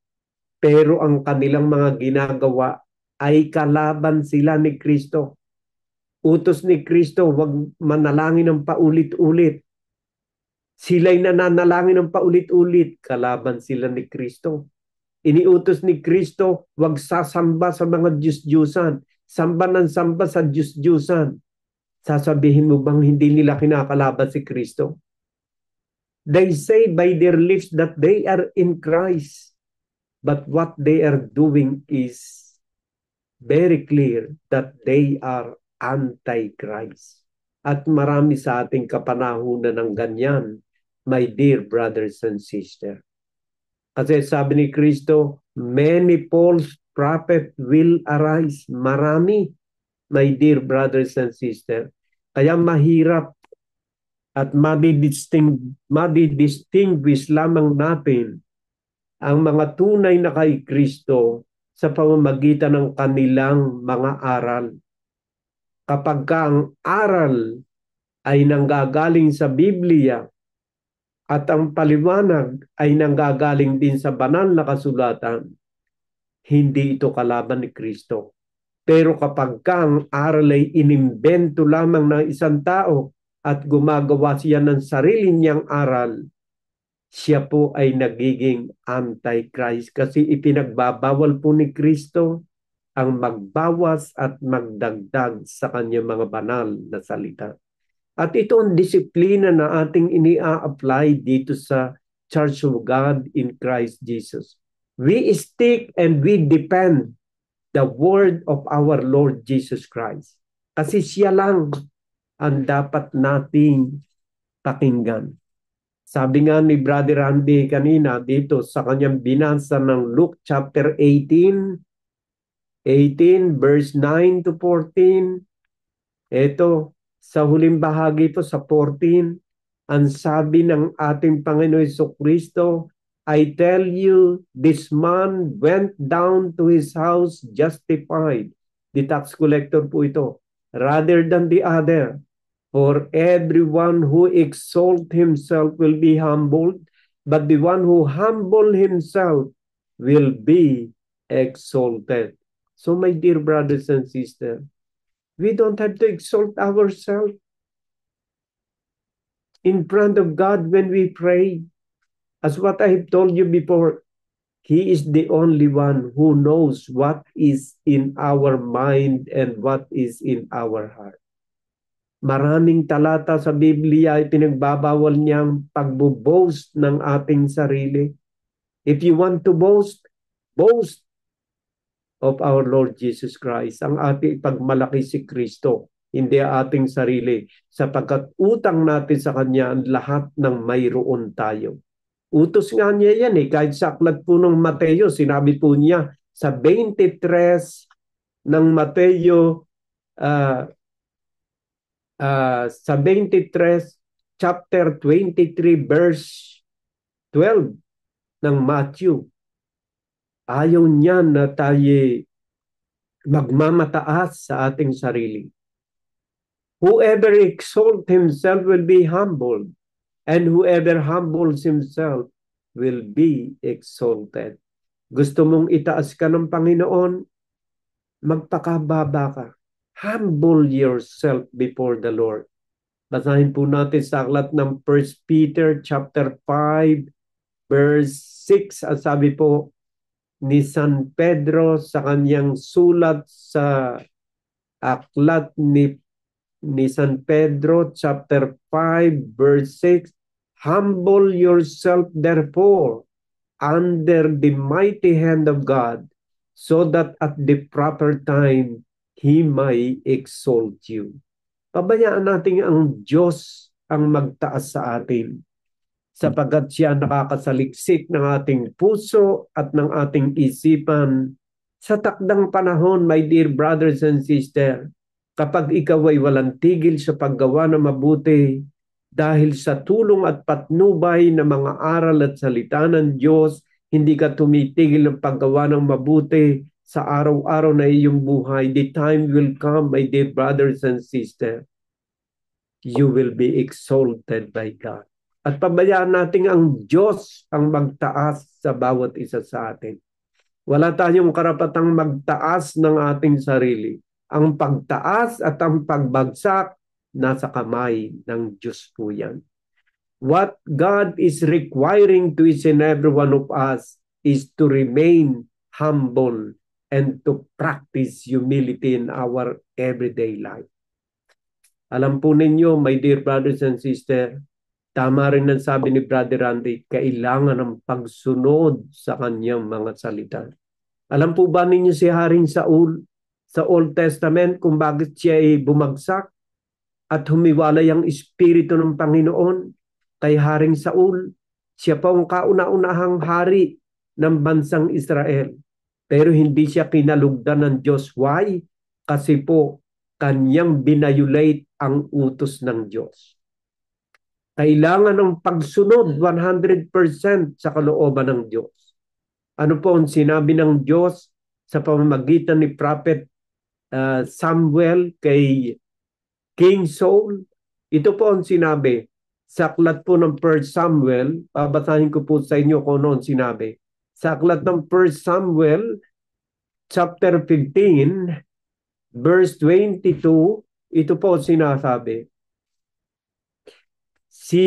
pero ang kanilang mga ginagawa ay kalaban sila ni Kristo. Utos ni Kristo, huwag manalangin ng paulit-ulit. Sila'y nananalangin ng paulit-ulit, kalaban sila ni Kristo. Iniutos ni Kristo, huwag sasamba sa mga Diyos-Diyusan. Samba ng samba sa Diyos-Diyusan. Sasabihin mo bang hindi nila kinakalaban si Kristo? They say by their lips that they are in Christ. But what they are doing is very clear that they are anti-Christ. At marami sa ating kapanahunan ng ganyan, my dear brothers and sisters. Kasi sabi ni Kristo, Many false prophets will arise. Marami, my dear brothers and sisters. Kaya mahirap at madidistinguish lamang natin ang mga tunay na kay Kristo sa pamamagitan ng kanilang mga aral. Kapag ang aral ay nanggagaling sa Biblia at ang paliwanag ay nanggagaling din sa banal na kasulatan, hindi ito kalaban ni Kristo. Pero kapag ang aral ay inimbento lamang ng isang tao at gumagawa siya ng sarili niyang aral, siya po ay nagiging anti-Christ kasi ipinagbabawal po ni Kristo ang magbawas at magdagdag sa kanyang mga banal na salita. At ito ang disiplina na ating ini-apply dito sa Church of God in Christ Jesus. We stick and we depend the word of our Lord Jesus Christ. Kasi siya lang ang dapat nating pakinggan. Sabi nga ni Brother Randy kanina dito sa kanyang binasa ng Luke chapter 18 verse 9 to 14. Ito, sa huling bahagi po sa 14, ang sabi ng ating Panginoon Jesucristo, I tell you, this man went down to his house justified. The tax collector po ito, rather than the other. For everyone who exalts himself will be humbled, but the one who humbles himself will be exalted. So my dear brothers and sisters, we don't have to exalt ourselves in front of God when we pray. As what I have told you before, He is the only one who knows what is in our mind and what is in our heart. Maraming talata sa Biblia ay pinagbabawal niyang pagbo-boast ng ating sarili. If you want to boast, boast of our Lord Jesus Christ. Ang ating pagmalaki si Kristo, hindi ating sarili, sapagkat utang natin sa Kanya ang lahat ng mayroon tayo. Utos nga niya yan kahit sa aklat po ng Mateo, sinabi po niya sa 23 ng Mateo, sa 23, chapter 23, verse 12 ng Matthew. Ayaw niya na tayo magmamataas sa ating sarili. Whoever exalts himself will be humbled, and whoever humbles himself will be exalted. Gusto mong itaas ka ng Panginoon? Magpakababa ka. Humble yourself before the Lord. Basahin po natin sa aklat ng 1 Peter chapter 5 verse 6. Ang sabi po ni San Pedro sa kanyang sulat sa aklat ni San Pedro chapter 5 verse 6, humble yourself therefore under the mighty hand of God, so that at the proper time He may exalt you. Pabayaan natin ang Diyos ang magtaas sa atin, sapagkat siya nakakasaliksik ng ating puso at ng ating isipan sa takdang panahon, my dear brothers and sisters. Kapag ikaw ay walang tigil sa paggawa ng mabuti, dahil sa tulong at patnubay ng mga aral at salita ng Diyos, hindi ka tumitigil ng paggawa ng mabuti sa araw-araw na iyong buhay. The time will come, my dear brothers and sisters, you will be exalted by God. At pabayaan natin ang Diyos ang magtaas sa bawat isa sa atin. Wala tayong karapatang magtaas ng ating sarili. Ang pagtaas at ang pagbagsak nasa kamay ng Diyos po yan. What God is requiring to each and every one of us is to remain humble and to practice humility in our everyday life. Alam po ninyo, my dear brothers and sisters, tama rin ang sabi ni Brother Randy, kailangan ng pagsunod sa kanyang mga salita. Alam po ba ninyo si Haring Saul sa Old Testament kung bakit siya ay bumagsak at humiwalay ang Espiritu ng Panginoon kay Haring Saul? Siya pa ang kauna-unahang hari ng bansang Israel. Pero hindi siya kinalugdan ng Diyos. Why? Kasi po, kanyang binayulate ang utos ng Diyos. Kailangan ng pagsunod 100% sa kalooban ng Diyos. Ano po ang sinabi ng Diyos sa pamamagitan ni Prophet Samuel kay King Saul? Ito po ang sinabi sa aklat po ng 1 Samuel. Babasahin ko po sa inyo kung ano ang sinabi. Sa aklat ng 1 Samuel chapter 15 verse 22, ito po sinasabi. Si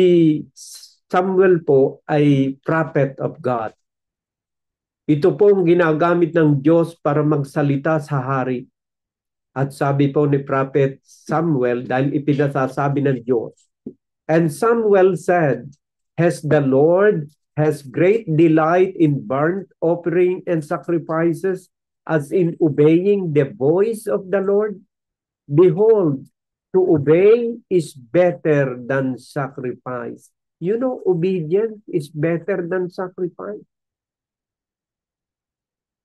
Samuel po ay prophet of God. Ito po ang ginagamit ng Diyos para magsalita sa hari. At sabi po ni Prophet Samuel, dahil ipinasasabi ng Diyos, and Samuel said, has the Lord has great delight in burnt offering and sacrifices, as in obeying the voice of the Lord? Behold, to obey is better than sacrifice. You know, obedience is better than sacrifice.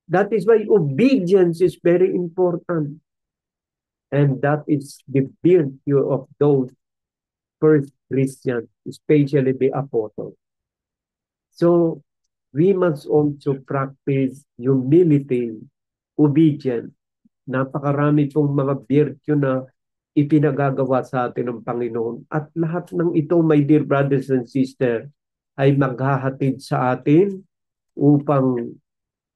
That is why obedience is very important. And that is the virtue of those first Christians, especially the apostles. So, we must also practice humility, obedience. Napakarami pong mga virtue na ipinagagawa sa atin ng Panginoon. At lahat ng ito, my dear brothers and sisters, ay maghahatid sa atin upang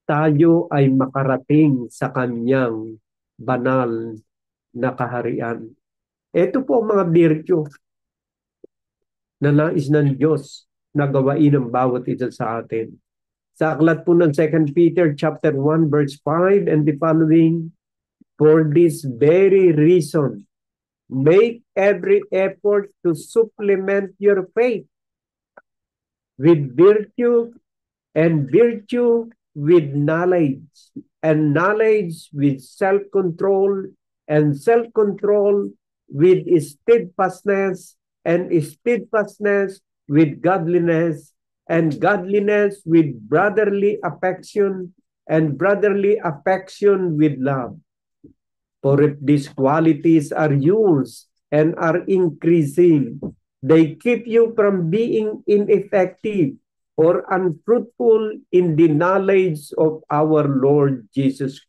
tayo ay makarating sa kanyang banal na kaharian. Ito po ang mga virtue na nais ng Diyos na gawain ng bawat isa sa atin. Sa aklat po ng 2 Peter chapter 1 verse 5 and the following, for this very reason, make every effort to supplement your faith with virtue, and virtue with knowledge, and knowledge with self-control, and self-control with steadfastness, and steadfastness with godliness, and godliness with brotherly affection, and brotherly affection with love. For if these qualities are yours and are increasing, they keep you from being ineffective or unfruitful in the knowledge of our Lord Jesus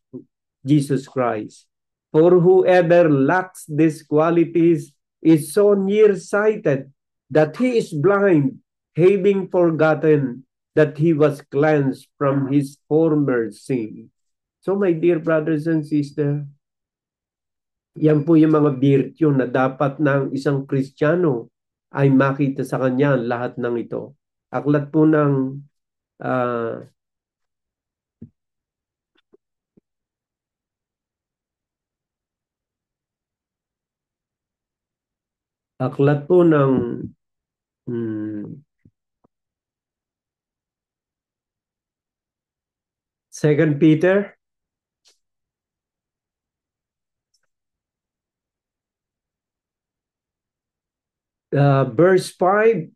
Christ. For whoever lacks these qualities is so nearsighted that he is blind, having forgotten that he was cleansed from his former sin. So my dear brothers and sisters, yan po yung mga virtue na dapat ng isang Kristiyano ay makita sa kanya lahat ng ito. Aklat po ng aklat po ng 2 Peter verse 5,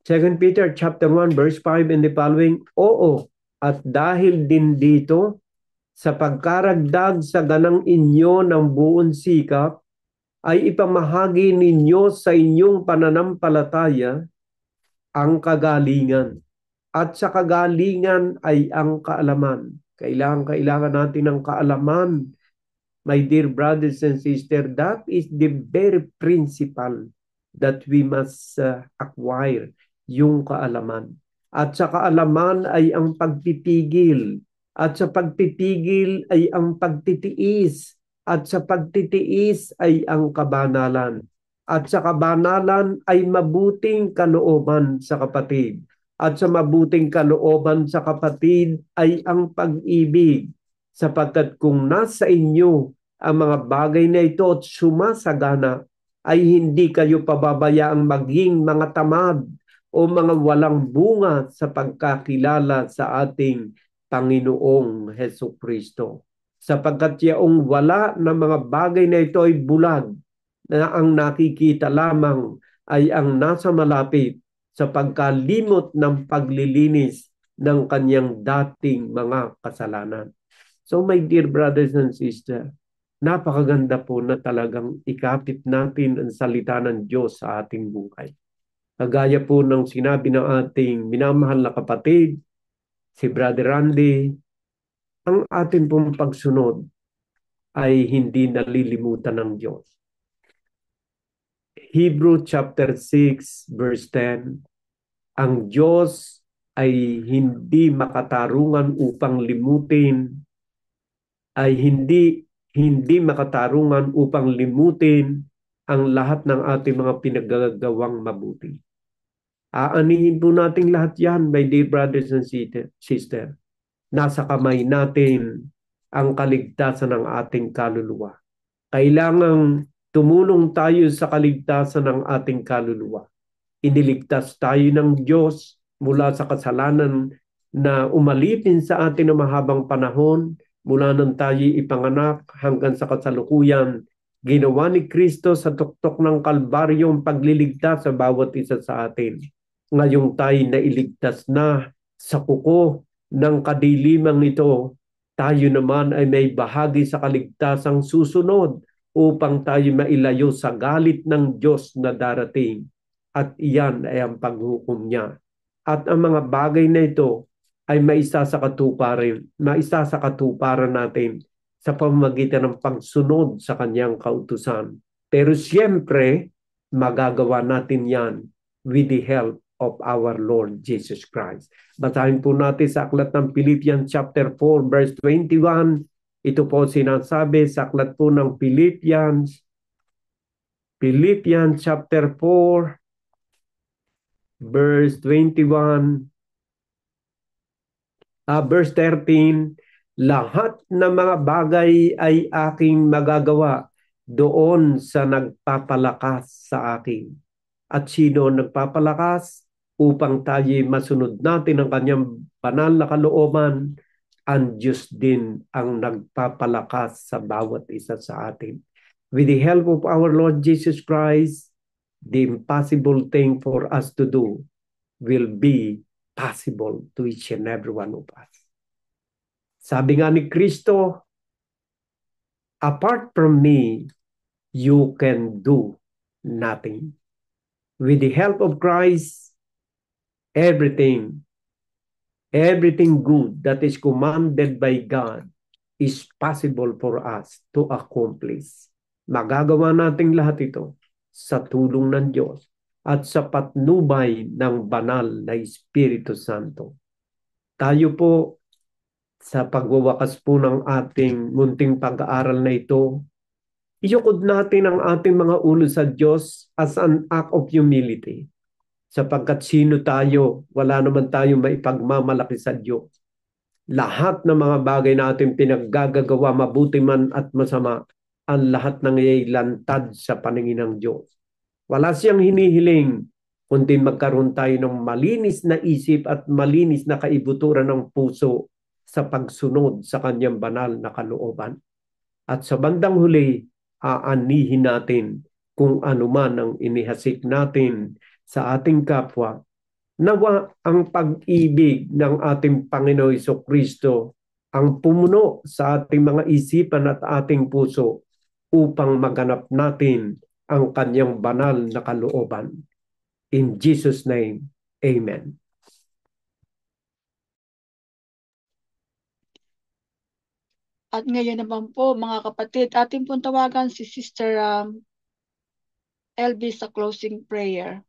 2 Peter chapter 1 verse 5 and the following, oo, at dahil din dito, sa pagkaragdag sa ganang inyo ng buong sikap, ay ipamahagi ninyo sa inyong pananampalataya ang kagalingan. At sa kagalingan ay ang kaalaman. Kailangan natin ng kaalaman. My dear brothers and sisters, that is the very principle that we must acquire, yung kaalaman. At sa kaalaman ay ang pagpipigil. At sa pagpipigil ay ang pagtitiis. At sa pagtitiis ay ang kabanalan. At sa kabanalan ay mabuting kalooban sa kapatid. At sa mabuting kalooban sa kapatid ay ang pag-ibig. Sapagkat kung nasa inyo ang mga bagay na ito at sumasagana, ay hindi kayo pababayaang maging mga tamad o mga walang bunga sa pagkakilala sa ating Panginoong Hesukristo. Sapagkat yaong wala na mga bagay na ito ay bulag, na ang nakikita lamang ay ang nasa malapit sa pagkalimot ng paglilinis ng kanyang dating mga kasalanan. So my dear brothers and sisters, napakaganda po na talagang ikapit natin ang salita ng Diyos sa ating buhay. Kagaya po ng sinabi ng ating minamahal na kapatid, si Brother Randy, ang ating pong pagsunod ay hindi nalilimutan ng Diyos. Hebrew chapter 6 verse 10, ang Diyos ay hindi makatarungan upang limutin, ay hindi makatarungan upang limutin ang lahat ng ating mga pinagagawang mabuti. Aanihin po natin lahat yan, my dear brothers and sisters. Nasa kamay natin ang kaligtasan ng ating kaluluwa. Kailangang tumulong tayo sa kaligtasan ng ating kaluluwa. Iniligtas tayo ng Diyos mula sa kasalanan na umalipin sa atin ng mahabang panahon, mula nang tayo ipanganak hanggang sa kasalukuyan. Ginawa ni Kristo sa tuktok ng Kalbaryo ang pagliligtas sa bawat isa sa atin. Ngayong tayo nailigtas na sa kuko ng kadilimang ito, tayo naman ay may bahagi sa kaligtasang susunod upang tayo mailayo sa galit ng Diyos na darating. At iyan ay ang paghukom niya. At ang mga bagay na ito ay maisa sa katuparan natin sa pamamagitan ng pagsunod sa kanyang kautusan. Pero siyempre, magagawa natin yan with the help of our Lord Jesus Christ. Basahin po natin sa aklat ng Philippians chapter 4 verse 21. Ito po sinasabi sa aklat po ng Philippians chapter 4 verse 21, verse 13, lahat ng mga bagay ay aking magagawa doon sa nagpapalakas sa akin. At sino nagpapalakas? Upang tayo masunod natin ang kanyang banal na kalooban, ang Diyos din ang nagpapalakas sa bawat isa sa atin. With the help of our Lord Jesus Christ, the impossible thing for us to do will be possible to each and every one of us. Sabi nga ni Kristo, apart from me, you can do nothing. With the help of Christ, everything good that is commanded by God is possible for us to accomplish. Magagawa natin lahat ito sa tulong ng Diyos at sa patnubay ng banal na Espiritu Santo. Tayo po sa pagwawakas po ng ating munting pag-aaral na ito, iyukod natin ang ating mga ulo sa Diyos as an act of humility. Sapagkat sino tayo, wala naman tayong maipagmamalaki sa Diyos. Lahat ng mga bagay na ating pinaggagawa, mabuti man at masama, ang lahat ng iyay lantad sa paningin ng Diyos. Wala siyang hinihiling, kundi magkaroon tayo ng malinis na isip at malinis na kaibuturan ng puso sa pagsunod sa kanyang banal na kalooban. At sa bandang huli, aanihin natin kung ano man ang inihasik natin sa ating kapwa. Nawa ang pag-ibig ng ating Panginoon Jesucristo ang pumuno sa ating mga isipan at ating puso upang maganap natin ang kanyang banal na kalooban. In Jesus' name, Amen. At ngayon naman po, mga kapatid, ating pong tawagan si Sister LB sa closing prayer.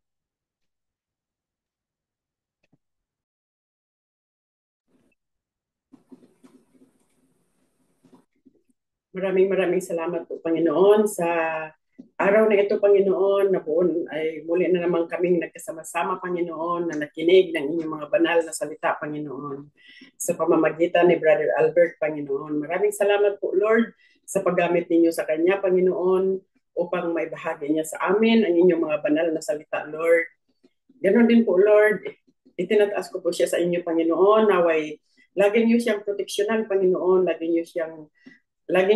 Maraming salamat po, Panginoon, sa araw na ito, Panginoon, na buon ay muli na naman kaming nagkasama-sama, Panginoon, na nakinig ng inyong mga banal na salita, Panginoon, sa pamamagitan ni Brother Albert, Panginoon. Maraming salamat po, Lord, sa paggamit ninyo sa kanya, Panginoon, upang may bahagi niya sa amin ang inyong mga banal na salita, Lord. Ganon din po, Lord, itinataas ko po siya sa inyo, Panginoon, naway lagi niyo siyang proteksyonan, Panginoon, lagi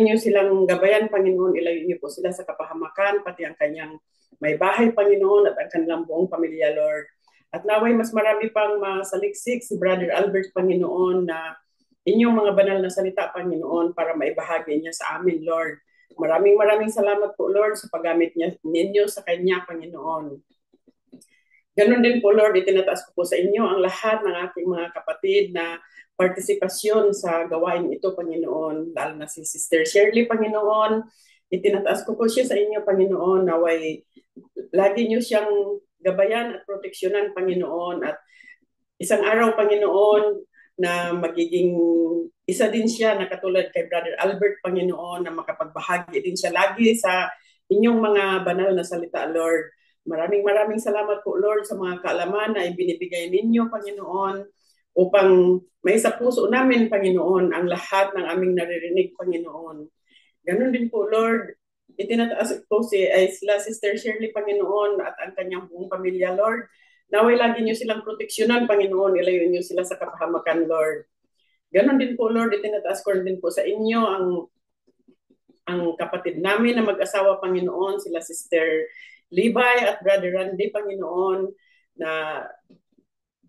niyo silang gabayan, Panginoon, ilayo niyo po sila sa kapahamakan, pati ang kanyang may bahay, Panginoon, at ang kanilang buong pamilya, Lord. At naway mas marami pang masaliksik si Brother Albert, Panginoon, na inyong mga banal na salita, Panginoon, para maibahagi niya sa amin, Lord. Maraming salamat po, Lord, sa paggamit ninyo sa kanya, Panginoon. Ganon din po, Lord, itinataas ko po sa inyo ang lahat ng aking mga kapatid na partisipasyon sa gawain ito, Panginoon, lalo na si Sister Shirley, Panginoon. Itinataas ko po siya sa inyo, Panginoon, naway lagi niyo siyang gabayan at proteksyonan, Panginoon, at isang araw, Panginoon, na magiging isa din siya na katulad kay Brother Albert, Panginoon, na makapagbahagi din siya lagi sa inyong mga banal na salita, Lord. Maraming salamat po, Lord, sa mga kaalaman na ibinibigay ninyo, Panginoon, upang may sa puso namin, Panginoon, ang lahat ng aming naririnig, Panginoon. Ganon din po, Lord, itinataas ko sila Sister Shirley, Panginoon, at ang kanyang buong pamilya, Lord. Naway lagi niyo silang proteksyonan, Panginoon, ilayo niyo sila sa kapahamakan, Lord. Ganon din po, Lord, itinataas ko din po sa inyo ang kapatid namin na mag-asawa, Panginoon, sila Sister Levi at Brother Randy, Panginoon, na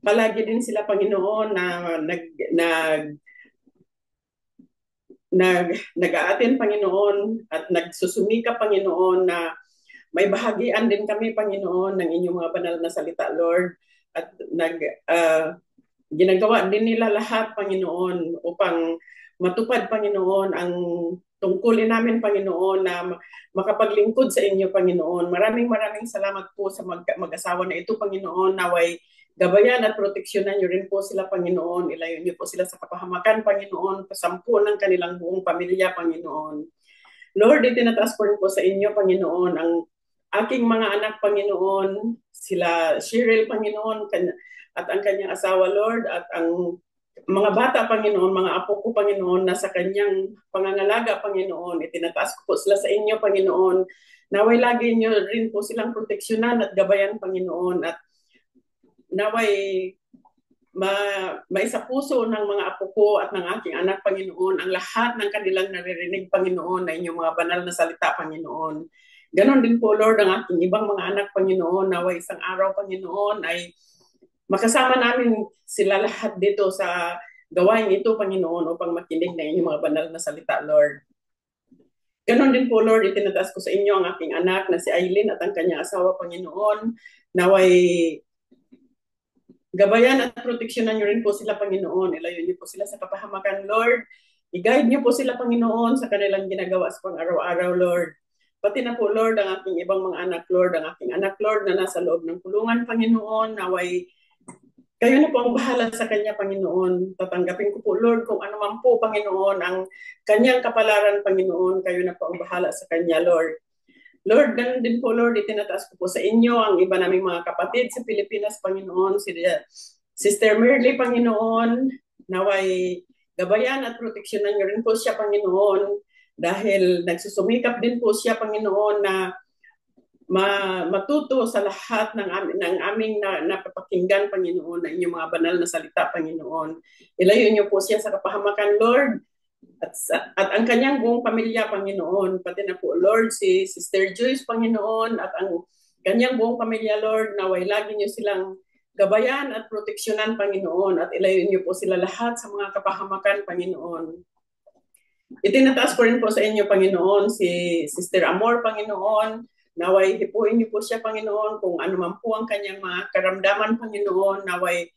palagi din sila, Panginoon, na nag-aatin, Panginoon, at nagsusumika, Panginoon, na may bahagian din kami, Panginoon, ng inyong mga banal na salita, Lord. At ginagawa din nila lahat, Panginoon, upang matupad, Panginoon, ang tungkulin namin, Panginoon, na makapaglingkod sa inyo, Panginoon. Maraming salamat po sa mag-asawa na ito, Panginoon, naway gabayan at proteksyonan niyo rin po sila, Panginoon. Ilayo niyo po sila sa kapahamakan, Panginoon, kasampu ng kanilang buong pamilya, Panginoon. Lord, itinataas ko rin po sa inyo, Panginoon, ang aking mga anak, Panginoon, sila Cheryl, Panginoon, at ang kanyang asawa, Lord, at ang mga bata, Panginoon, mga apo ko, Panginoon, nasa kanyang pangangalaga, Panginoon. Itinataas ko po sila sa inyo, Panginoon. Naway lagi niyo rin po silang proteksyonan at gabayan, Panginoon, at naway may sa puso ng mga apo ko at ng aking anak, Panginoon, ang lahat ng kanilang naririnig, Panginoon, na inyong mga banal na salita, Panginoon. Ganon din po, Lord, ang aking ibang mga anak, Panginoon, naway isang araw, Panginoon, ay makasama namin sila lahat dito sa gawain ito, Panginoon, upang makinig na inyong mga banal na salita, Lord. Ganon din po, Lord, itinataas ko sa inyo ang aking anak na si Aileen at ang kanyang asawa, Panginoon, naway gabayan at proteksyonan niyo rin po sila, Panginoon. Ilayo niyo po sila sa kapahamakan, Lord. I-guide niyo po sila, Panginoon, sa kanilang ginagawa sa pang-araw-araw, Lord. Pati na po, Lord, ang aking ibang mga anak, Lord, ang aking anak, Lord, na nasa loob ng kulungan, Panginoon, naway kayo na po ang bahala sa kanya, Panginoon. Tatanggapin ko po, Lord, kung ano man po, Panginoon, ang kanyang kapalaran, Panginoon. Kayo na po ang bahala sa kanya, Lord. Lord, ganun din po, Lord, itinataas ko po sa inyo ang iba naming mga kapatid sa Pilipinas, Panginoon, si Sister Merly, Panginoon, naway gabayan at proteksyonan niyo rin po siya, Panginoon, dahil nagsusumikap din po siya, Panginoon, na matuto sa lahat ng aming napapakinggan, Panginoon, na inyong mga banal na salita, Panginoon. Ilayo niyo po siya sa kapahamakan, Lord, at ang kanyang buong pamilya, Panginoon, pati na po, Lord, si Sister Joyce, Panginoon, at ang kanyang buong pamilya, Lord, naway lagi niyo silang gabayan at proteksyonan, Panginoon, at ilayo niyo po sila lahat sa mga kapahamakan, Panginoon. Itinataas ko rin po sa inyo, Panginoon, si Sister Amor, Panginoon, naway hipuin niyo po siya, Panginoon, kung ano man po ang kanyang mga karamdaman, Panginoon, naway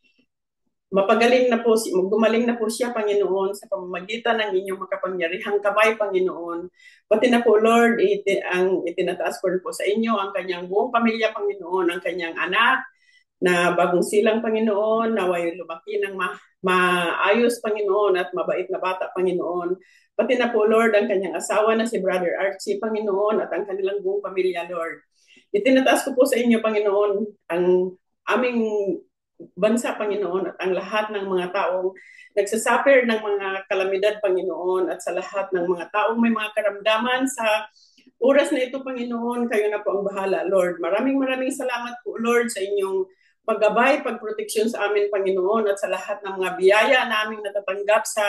mapagaling na po, gumaling na po siya, Panginoon, sa pamamagitan ng inyong makapangyarihang kamay, Panginoon. Pati na po, Lord, ang itinataas ko rin po sa inyo ang kanyang buong pamilya, Panginoon, ang kanyang anak na bagong silang, Panginoon, naway lumaki ng maayos, Panginoon, at mabait na bata, Panginoon. Pati na po, Lord, ang kanyang asawa na si Brother Archie, Panginoon, at ang kanilang buong pamilya, Lord. Itinataas ko po sa inyo, Panginoon, ang aming bansa, Panginoon, at ang lahat ng mga taong nagsasuffer ng mga kalamidad, Panginoon, at sa lahat ng mga taong may mga karamdaman sa oras na ito, Panginoon, kayo na po ang bahala, Lord. Maraming salamat po, Lord, sa inyong paggabay, pagproteksyon sa amin, Panginoon, at sa lahat ng mga biyaya na aming natatanggap sa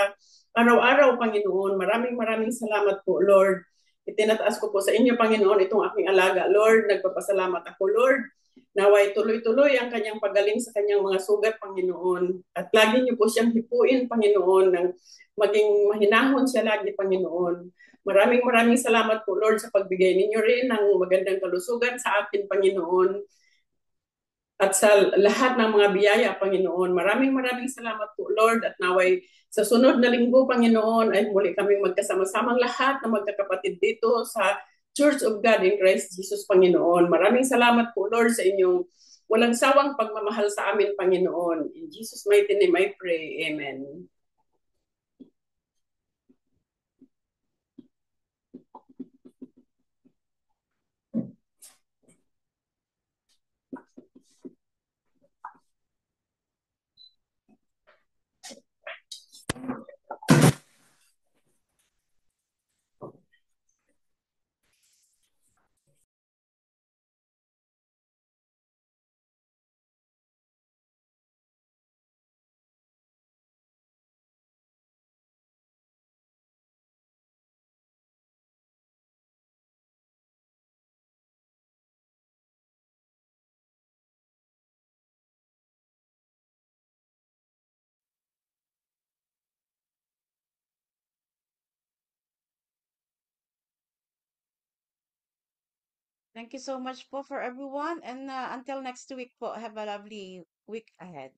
araw-araw, Panginoon. Maraming salamat po, Lord. Itinataas ko po sa inyo, Panginoon, itong aking alaga, Lord. Nagpapasalamat ako, Lord, Naway tuloy-tuloy ang kanyang pagaling sa kanyang mga sugat, Panginoon. At lagi niyo po siyang hipuin, Panginoon, ng maging mahinahon siya lagi, Panginoon. Maraming salamat po, Lord, sa pagbigay ninyo rin ng magandang kalusugan sa atin, Panginoon. At sa lahat ng mga biyaya, Panginoon. Maraming salamat po, Lord. At naway sa sunod na linggo, Panginoon, ay muli kaming magkasama-samang lahat na magkakapatid dito sa Church of God in Christ Jesus, Panginoon. Maraming salamat po, Lord, sa inyong walang sawang pagmamahal sa amin, Panginoon. In Jesus' mighty name I pray. Amen. Thank you so much po for everyone. And until next week po, have a lovely week ahead.